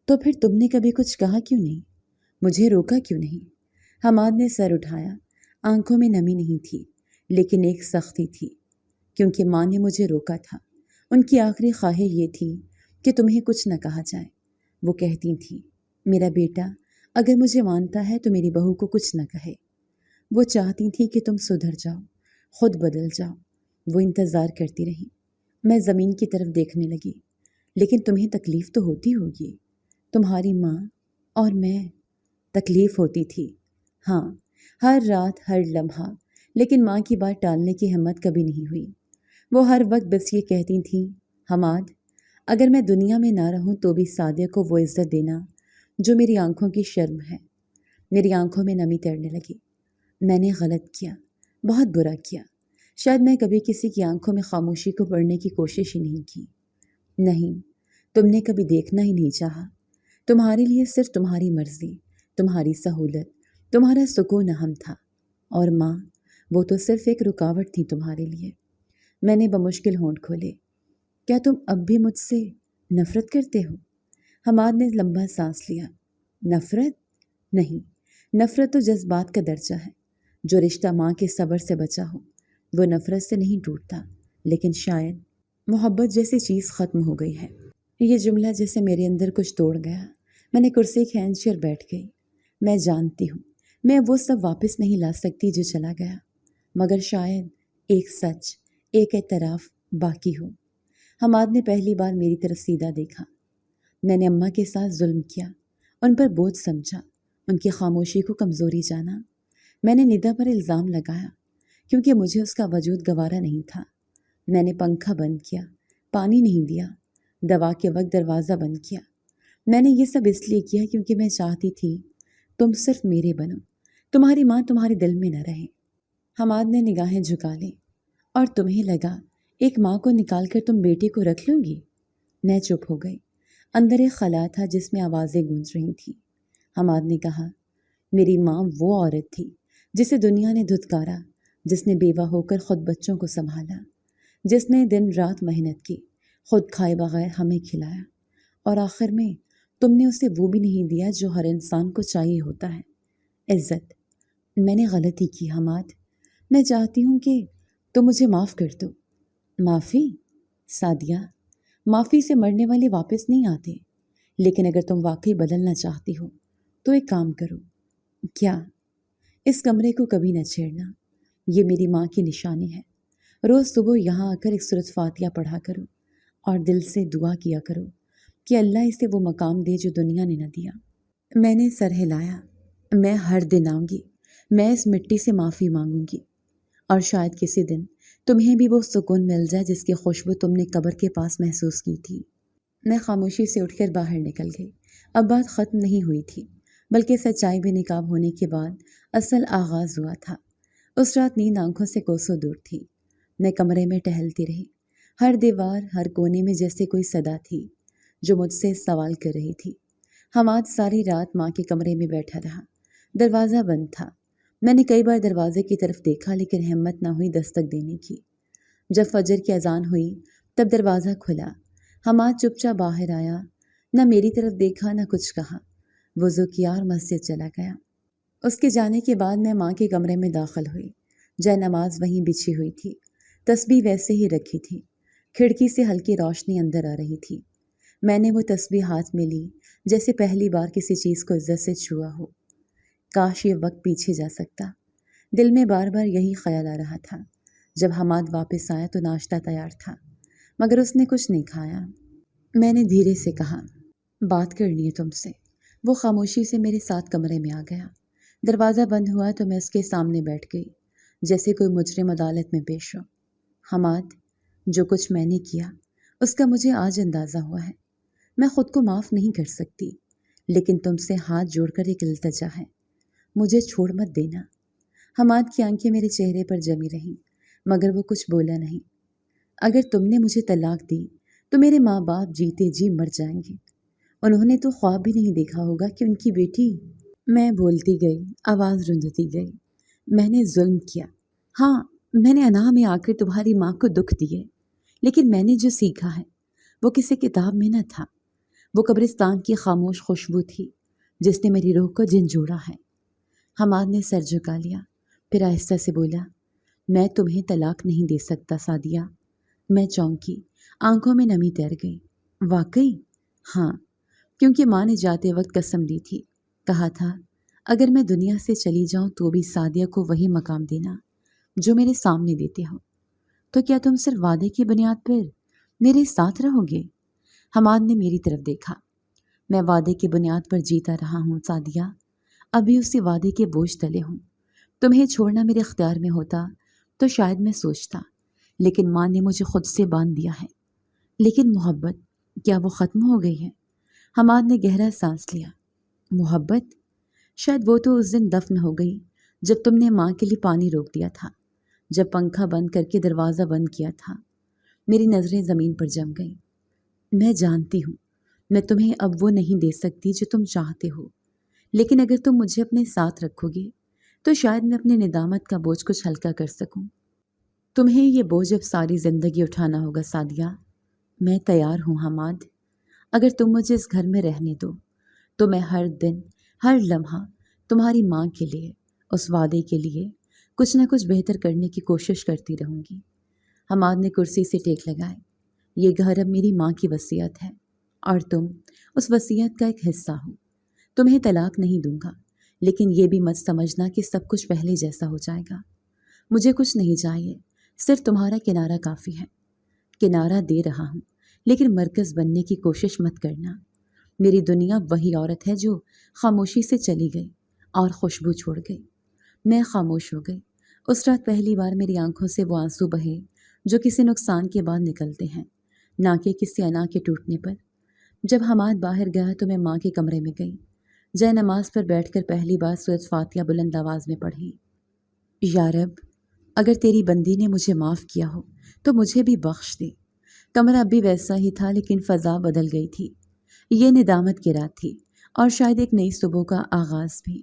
تو پھر تم نے کبھی کچھ کہا کیوں نہیں؟ مجھے روکا کیوں نہیں؟ حماد نے سر اٹھایا۔ آنکھوں میں نمی نہیں تھی، لیکن ایک سختی تھی، کیونکہ ماں نے مجھے روکا تھا۔ ان کی آخری خواہش یہ تھی کہ تمہیں کچھ نہ کہا جائے۔ وہ کہتی تھی، میرا بیٹا اگر مجھے مانتا ہے تو میری بہو کو کچھ نہ کہے۔ وہ چاہتی تھی کہ تم سدھر جاؤ، خود بدل جاؤ۔ وہ انتظار کرتی رہی۔ میں زمین کی طرف دیکھنے لگی۔ لیکن تمہیں تکلیف تو ہوتی ہوگی، تمہاری ماں اور میں۔ تکلیف ہوتی تھی، ہاں، ہر رات، ہر لمحہ، لیکن ماں کی بات ٹالنے کی ہمت کبھی نہیں ہوئی۔ وہ ہر وقت بس یہ کہتی تھیں، حماد اگر میں دنیا میں نہ رہوں تو بھی سعدیہ کو وہ عزت دینا جو میری آنکھوں کی شرم ہے۔ میری آنکھوں میں نمی تیرنے لگی۔ میں نے غلط کیا، بہت برا کیا۔ شاید میں کبھی کسی کی آنکھوں میں خاموشی کو پڑھنے کی کوشش ہی نہیں کی۔ نہیں، تم نے کبھی دیکھنا ہی نہیں چاہا۔ تمہارے لیے صرف تمہاری مرضی، تمہاری سہولت، تمہارا سکون اہم تھا، اور ماں، وہ تو صرف ایک رکاوٹ تھی تمہارے لیے۔ میں نے بمشکل ہونٹ کھولے۔ کیا تم اب بھی مجھ سے نفرت کرتے ہو؟ حماد نے لمبا سانس لیا۔ نفرت؟ نہیں، نفرت تو جذبات کا درجہ ہے۔ جو رشتہ ماں کے صبر سے بچا ہو وہ نفرت سے نہیں ٹوٹتا، لیکن شاید محبت جیسی چیز ختم ہو گئی ہے۔ یہ جملہ جیسے میرے اندر کچھ توڑ گیا۔ میں نے کرسی کھینچ کر بیٹھ گئی۔ میں جانتی ہوں میں وہ سب واپس نہیں لا سکتی جو چلا گیا، مگر شاید ایک سچ، ایک اعتراف باقی ہو۔ حماد نے پہلی بار میری طرف سیدھا دیکھا۔ میں نے اماں کے ساتھ ظلم کیا، ان پر بوجھ سمجھا، ان کی خاموشی کو کمزوری جانا۔ میں نے ندا پر الزام لگایا کیونکہ مجھے اس کا وجود گوارا نہیں تھا۔ میں نے پنکھا بند کیا، پانی نہیں دیا، دوا کے وقت دروازہ بند کیا۔ میں نے یہ سب اس لیے کیا کیونکہ میں چاہتی تھی تم صرف میرے بنو، تمہاری ماں تمہارے دل میں نہ رہے۔ حماد نے نگاہیں جھکا لیں۔ اور تمہیں لگا ایک ماں کو نکال کر تم بیٹے کو رکھ لوں گی؟ میں چپ ہو گئی۔ اندر ایک خلا تھا جس میں آوازیں گونج رہی تھیں۔ حماد نے کہا، میری ماں وہ عورت تھی جسے دنیا نے دھتکارا، جس نے بیوہ ہو کر خود بچوں کو سنبھالا، جس نے دن رات محنت کی، خود کھائے بغیر ہمیں کھلایا، اور آخر میں تم نے اسے وہ بھی نہیں دیا جو ہر انسان کو چاہیے ہوتا ہے، عزت۔ میں نے غلطی کی حماد، میں چاہتی ہوں کہ تم مجھے معاف کر دو۔ معافی؟ سعدیہ، معافی سے مرنے والے واپس نہیں آتے، لیکن اگر تم واقعی بدلنا چاہتی ہو تو ایک کام کرو۔ کیا؟ اس کمرے کو کبھی نہ چھیڑنا، یہ میری ماں کی نشانی ہے۔ روز صبح یہاں آ کر ایک سورۃ فاتحہ پڑھا کرو اور دل سے دعا کیا کرو کہ اللہ اسے وہ مقام دے جو دنیا نے نہ دیا۔ میں نے سر ہلایا۔ میں ہر دن آؤں گی، میں اس مٹی سے معافی مانگوں گی، اور شاید کسی دن تمہیں بھی وہ سکون مل جائے جس کی خوشبو تم نے قبر کے پاس محسوس کی تھی۔ میں خاموشی سے اٹھ کر باہر نکل گئی۔ اب بات ختم نہیں ہوئی تھی، بلکہ سچائی بے نقاب ہونے کے بعد اصل آغاز ہوا تھا۔ اس رات نیند آنکھوں سے کوسوں دور تھی۔ میں کمرے میں ٹہلتی رہی، ہر دیوار، ہر کونے میں جیسے کوئی صدا تھی جو مجھ سے سوال کر رہی تھی۔ حماد ساری رات ماں کے کمرے میں بیٹھا رہا، دروازہ بند تھا۔ میں نے کئی بار دروازے کی طرف دیکھا لیکن ہمت نہ ہوئی دستک دینے کی۔ جب فجر کی اذان ہوئی تب دروازہ کھلا۔ حماد چپ چاپ باہر آیا، نہ میری طرف دیکھا نہ کچھ کہا، وضو کیا اور مسجد چلا گیا۔ اس کے جانے کے بعد میں ماں کے کمرے میں داخل ہوئی۔ جائے نماز وہیں بچھی ہوئی تھی، تسبیح ویسے ہی رکھی تھی، کھڑکی سے ہلکی روشنی اندر آ رہی تھی۔ میں نے وہ تسبیح ہاتھ میں لی جیسے پہلی بار کسی چیز کو عزت سے چھوا ہو۔ کاش یہ وقت پیچھے جا سکتا۔ دل میں بار بار یہی خیال آ رہا تھا۔ جب حماد واپس آیا تو ناشتہ تیار تھا، مگر اس نے کچھ نہیں کھایا۔ میں نے دھیرے سے کہا، بات کرنی ہے تم سے۔ وہ خاموشی سے میرے ساتھ کمرے میں آ گیا۔ دروازہ بند ہوا تو میں اس کے سامنے بیٹھ گئی، جیسے کوئی مجرم عدالت میں پیش ہو۔ حماد، جو کچھ میں نے کیا اس کا مجھے آج اندازہ ہوا ہے۔ میں خود کو معاف نہیں کر سکتی، لیکن تم سے ہاتھ جوڑ کر ایک التجا ہے، مجھے چھوڑ مت دینا۔ حماد کی آنکھیں میرے چہرے پر جمی رہیں، مگر وہ کچھ بولا نہیں۔ اگر تم نے مجھے طلاق دی تو میرے ماں باپ جیتے جی مر جائیں گے۔ انہوں نے تو خواب بھی نہیں دیکھا ہوگا کہ ان کی بیٹی… میں بولتی گئی، آواز رندتی گئی۔ میں نے ظلم کیا، ہاں، میں نے انا میں آ کر تمہاری ماں کو دکھ دیے، لیکن میں نے جو سیکھا ہے وہ کسی کتاب میں نہ تھا۔ وہ قبرستان کی خاموش خوشبو تھی جس نے میری روح کو جھنجھوڑا ہے۔ حماد نے سر جھکا لیا، پھر آہستہ سے بولا، میں تمہیں طلاق نہیں دے سکتا سعدیہ۔ میں چونکی، آنکھوں میں نمی تیر گئی۔ واقعی؟ ہاں، کیونکہ ماں نے جاتے وقت قسم دی تھی، کہا تھا اگر میں دنیا سے چلی جاؤں تو بھی سعدیہ کو وہی مقام دینا جو میرے سامنے دیتے ہو۔ تو کیا تم صرف وعدے کی بنیاد پر میرے ساتھ رہو گے؟ حماد نے میری طرف دیکھا۔ میں وعدے کی بنیاد پر جیتا رہا ہوں سعدیہ، ابھی اسی وعدے کے بوجھ تلے ہوں۔ تمہیں چھوڑنا میرے اختیار میں ہوتا تو شاید میں سوچتا، لیکن ماں نے مجھے خود سے باندھ دیا ہے۔ لیکن محبت، کیا وہ ختم ہو گئی ہے؟ حماد نے گہرا سانس لیا۔ محبت؟ شاید وہ تو اس دن دفن ہو گئی جب تم نے ماں کے لیے پانی روک دیا تھا، جب پنکھا بند کر کے دروازہ بند کیا تھا۔ میری نظریں زمین پر جم گئیں۔ میں جانتی ہوں میں تمہیں اب وہ نہیں دے سکتی جو تم چاہتے ہو، لیکن اگر تم مجھے اپنے ساتھ رکھو گے تو شاید میں اپنے ندامت کا بوجھ کچھ ہلکا کر سکوں۔ تمہیں یہ بوجھ اب ساری زندگی اٹھانا ہوگا سعدیہ۔ میں تیار ہوں حماد، اگر تم مجھے اس گھر میں رہنے دو تو میں ہر دن، ہر لمحہ تمہاری ماں کے لیے، اس وعدے کے لیے کچھ نہ کچھ بہتر کرنے کی کوشش کرتی رہوں گی۔ حماد نے کرسی سے ٹیک لگائے۔ یہ گھر اب میری ماں کی وصیت ہے اور تم اس وصیت کا ایک حصہ ہو۔ تمہیں طلاق نہیں دوں گا، لیکن یہ بھی مت سمجھنا کہ سب کچھ پہلے جیسا ہو جائے گا۔ مجھے کچھ نہیں چاہیے، صرف تمہارا کنارہ کافی ہے۔ کنارہ دے رہا ہوں، لیکن مرکز بننے کی کوشش مت کرنا۔ میری دنیا وہی عورت ہے جو خاموشی سے چلی گئی اور خوشبو چھوڑ گئی۔ میں خاموش ہو گئی۔ اس رات پہلی بار میری آنکھوں سے وہ آنسو بہے جو کسی نقصان کے بعد نکلتے ہیں، نہ کہ کسی انا کے ٹوٹنے پر۔ جب حماد باہر گیا تو میں ماں کے کمرے میں گئی۔ جائے نماز پر بیٹھ کر پہلی بار سورۃ فاتحہ بلند آواز میں پڑھی۔ یا رب، اگر تیری بندی نے مجھے معاف کیا ہو تو مجھے بھی بخش دے۔ کمرہ اب بھی ویسا ہی تھا، لیکن فضا بدل گئی تھی۔ یہ ندامت کی رات تھی اور شاید ایک نئی صبح کا آغاز بھی۔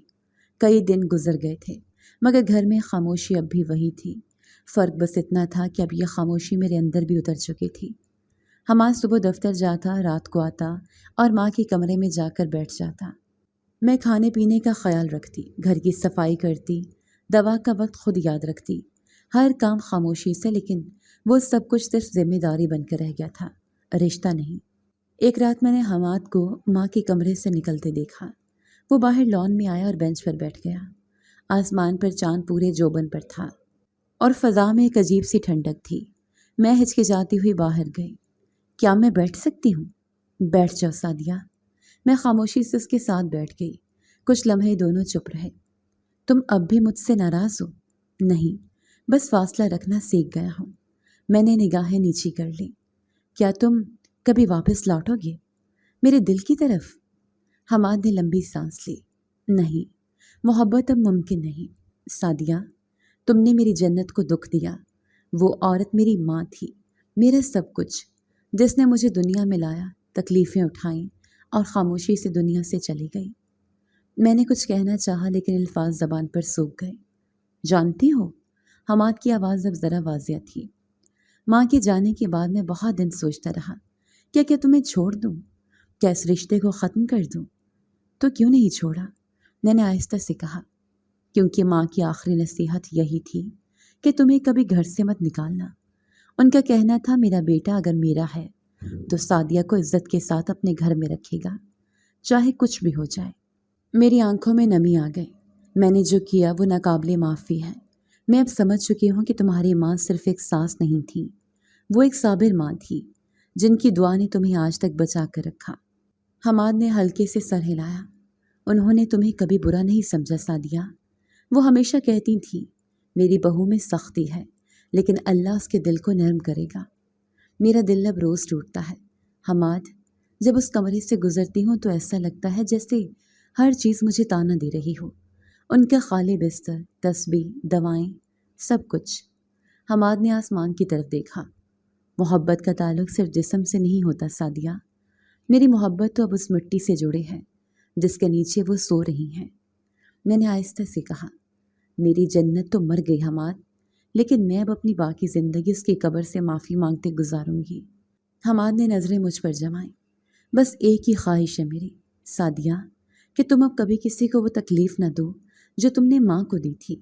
کئی دن گزر گئے تھے، مگر گھر میں خاموشی اب بھی وہی تھی، فرق بس اتنا تھا کہ اب یہ خاموشی میرے اندر بھی اتر چکی تھی۔ حماد صبح دفتر جاتا، رات کو آتا اور ماں کے کمرے میں جا کر بیٹھ جاتا۔ میں کھانے پینے کا خیال رکھتی، گھر کی صفائی کرتی، دوا کا وقت خود یاد رکھتی، ہر کام خاموشی سے، لیکن وہ سب کچھ صرف ذمہ داری بن کر رہ گیا تھا، رشتہ نہیں۔ ایک رات میں نے حماد کو ماں کے کمرے سے نکلتے دیکھا۔ وہ باہر لان میں آیا اور بینچ پر بیٹھ گیا۔ آسمان پر چاند پورے جوبن پر تھا اور فضا میں ایک عجیب سی ٹھنڈک تھی۔ میں ہچکچاتی ہوئی باہر گئی۔ کیا میں بیٹھ سکتی ہوں؟ بیٹھ جاؤ سعدیہ۔ میں خاموشی سے اس کے ساتھ بیٹھ گئی۔ کچھ لمحے دونوں چپ رہے۔ تم اب بھی مجھ سے ناراض ہو؟ نہیں، بس فاصلہ رکھنا سیکھ گیا ہوں۔ میں نے نگاہیں نیچی کر لی۔ کیا تم کبھی واپس لوٹو گے میرے دل کی طرف؟ حماد نے لمبی سانس لی۔ نہیں، محبت اب ممکن نہیں۔ سعدیہ، تم نے میری جنت کو دکھ دیا۔ وہ عورت میری ماں تھی، میرا سب کچھ، جس نے مجھے دنیا میں لایا، تکلیفیں اٹھائیں اور خاموشی سے دنیا سے چلی گئی۔ میں نے کچھ کہنا چاہا لیکن الفاظ زبان پر سوکھ گئے۔ جانتی ہو، حماد کی آواز اب ذرا واضح تھی، ماں کے جانے کے بعد میں بہت دن سوچتا رہا، کیا تمہیں چھوڑ دوں؟ کیا اس رشتے کو ختم کر دوں؟ تو کیوں نہیں چھوڑا؟ میں نے آہستہ سے کہا، کیونکہ ماں کی آخری نصیحت یہی تھی کہ تمہیں کبھی گھر سے مت نکالنا۔ ان کا کہنا تھا میرا بیٹا اگر میرا ہے تو سعدیہ کو عزت کے ساتھ اپنے گھر میں رکھے گا، چاہے کچھ بھی ہو جائے۔ میری آنکھوں میں نمی آ گئی۔ میں نے جو کیا وہ ناقابل معافی ہے۔ میں اب سمجھ چکی ہوں کہ تمہاری ماں صرف ایک ساس نہیں تھی، وہ ایک صابر ماں تھی، جن کی دعا نے تمہیں آج تک بچا کر رکھا۔ حماد نے ہلکے سے سر ہلایا۔ انہوں نے تمہیں کبھی برا نہیں سمجھا سعدیہ۔ وہ ہمیشہ کہتی تھی میری بہو میں سختی ہے لیکن اللہ اس کے دل کو نرم کرے گا۔ میرا دل اب روز ٹوٹتا ہے حماد۔ جب اس کمرے سے گزرتی ہوں تو ایسا لگتا ہے جیسے ہر چیز مجھے تانا دے رہی ہو، ان کا خالی بستر، تسبیح، دوائیں، سب کچھ۔ حماد نے آسمان کی طرف دیکھا۔ محبت کا تعلق صرف جسم سے نہیں ہوتا سعدیہ، میری محبت تو اب اس مٹی سے جڑے ہے جس کے نیچے وہ سو رہی ہیں۔ میں نے آہستہ سے کہا، میری جنت تو مر گئی حماد، لیکن میں اب اپنی باقی زندگی اس کی قبر سے معافی مانگتے گزاروں گی۔ حماد نے نظریں مجھ پر جمائیں۔ بس ایک ہی خواہش ہے میری سعدیہ، کہ تم اب کبھی کسی کو وہ تکلیف نہ دو جو تم نے ماں کو دی تھی۔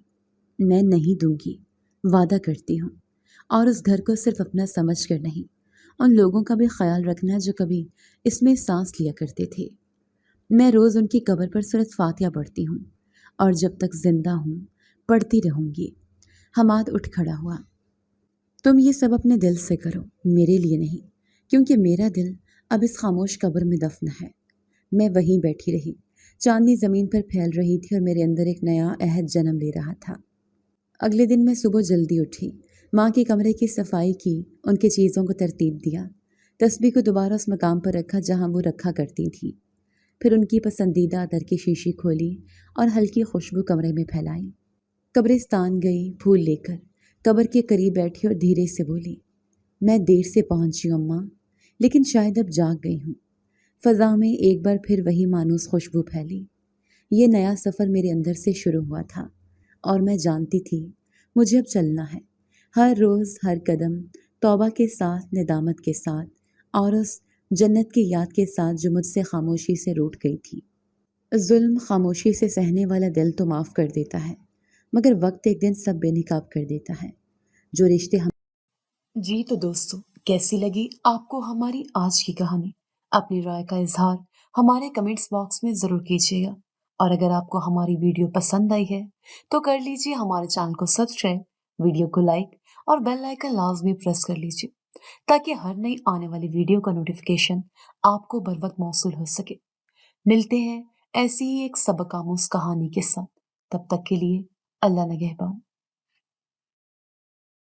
میں نہیں دوں گی، وعدہ کرتی ہوں، اور اس گھر کو صرف اپنا سمجھ کر نہیں، ان لوگوں کا بھی خیال رکھنا جو کبھی اس میں سانس لیا کرتے تھے۔ میں روز ان کی قبر پر سورۃ فاتحہ پڑھتی ہوں اور جب تک زندہ ہوں پڑھتی رہوں گی۔ حماد اٹھ کھڑا ہوا۔ تم یہ سب اپنے دل سے کرو، میرے لیے نہیں، کیونکہ میرا دل اب اس خاموش قبر میں دفن ہے۔ میں وہیں بیٹھی رہی، چاندنی زمین پر پھیل رہی تھی اور میرے اندر ایک نیا عہد جنم لے رہا تھا۔ اگلے دن میں صبح جلدی اٹھی، ماں کے کمرے کی صفائی کی، ان کی چیزوں کو ترتیب دیا، تسبیح کو دوبارہ اس مقام پر رکھا جہاں وہ رکھا کرتی تھی، پھر ان کی پسندیدہ عطر کی شیشی کھولی اور ہلکی خوشبو کمرے میں پھیلائی۔ قبرستان گئی پھول لے کر، قبر کے قریب بیٹھی اور دھیرے سے بولی، میں دیر سے پہنچی ہوں اماں، لیکن شاید اب جاگ گئی ہوں۔ فضا میں ایک بار پھر وہی مانوس خوشبو پھیلی۔ یہ نیا سفر میرے اندر سے شروع ہوا تھا اور میں جانتی تھی مجھے اب چلنا ہے، ہر روز، ہر قدم، توبہ کے ساتھ، ندامت کے ساتھ، اور اس جنت کی یاد کے ساتھ جو مجھ سے خاموشی سے روٹ گئی تھی۔ ظلم خاموشی سے سہنے والا دل تو معاف کر دیتا ہے، مگر وقت ایک دن سب بے نقاب کر دیتا ہے۔ جو رشتے ہم جی تو دوستو، کیسی لگی آپ کو ہماری آج کی کہانی؟ اپنی رائے کا اظہار ہمارے کمنٹس باکس میں ضرور کیجیے گا، اور اگر آپ کو ہماری ویڈیو پسند آئی ہے تو کر لیجیے ہمارے چینل کو سبسکرائب، ویڈیو کو لائک اور بیل آئیکن لازمی پریس کر لیجیے تاکہ ہر نئی آنے والی ویڈیو کا نوٹیفیکیشن آپ کو بر وقت موصول ہو سکے۔ ملتے ہیں ایسی ہی ایک سبق آموز کہانی کے ساتھ، تب تک کے لیے اللہ نگہبان۔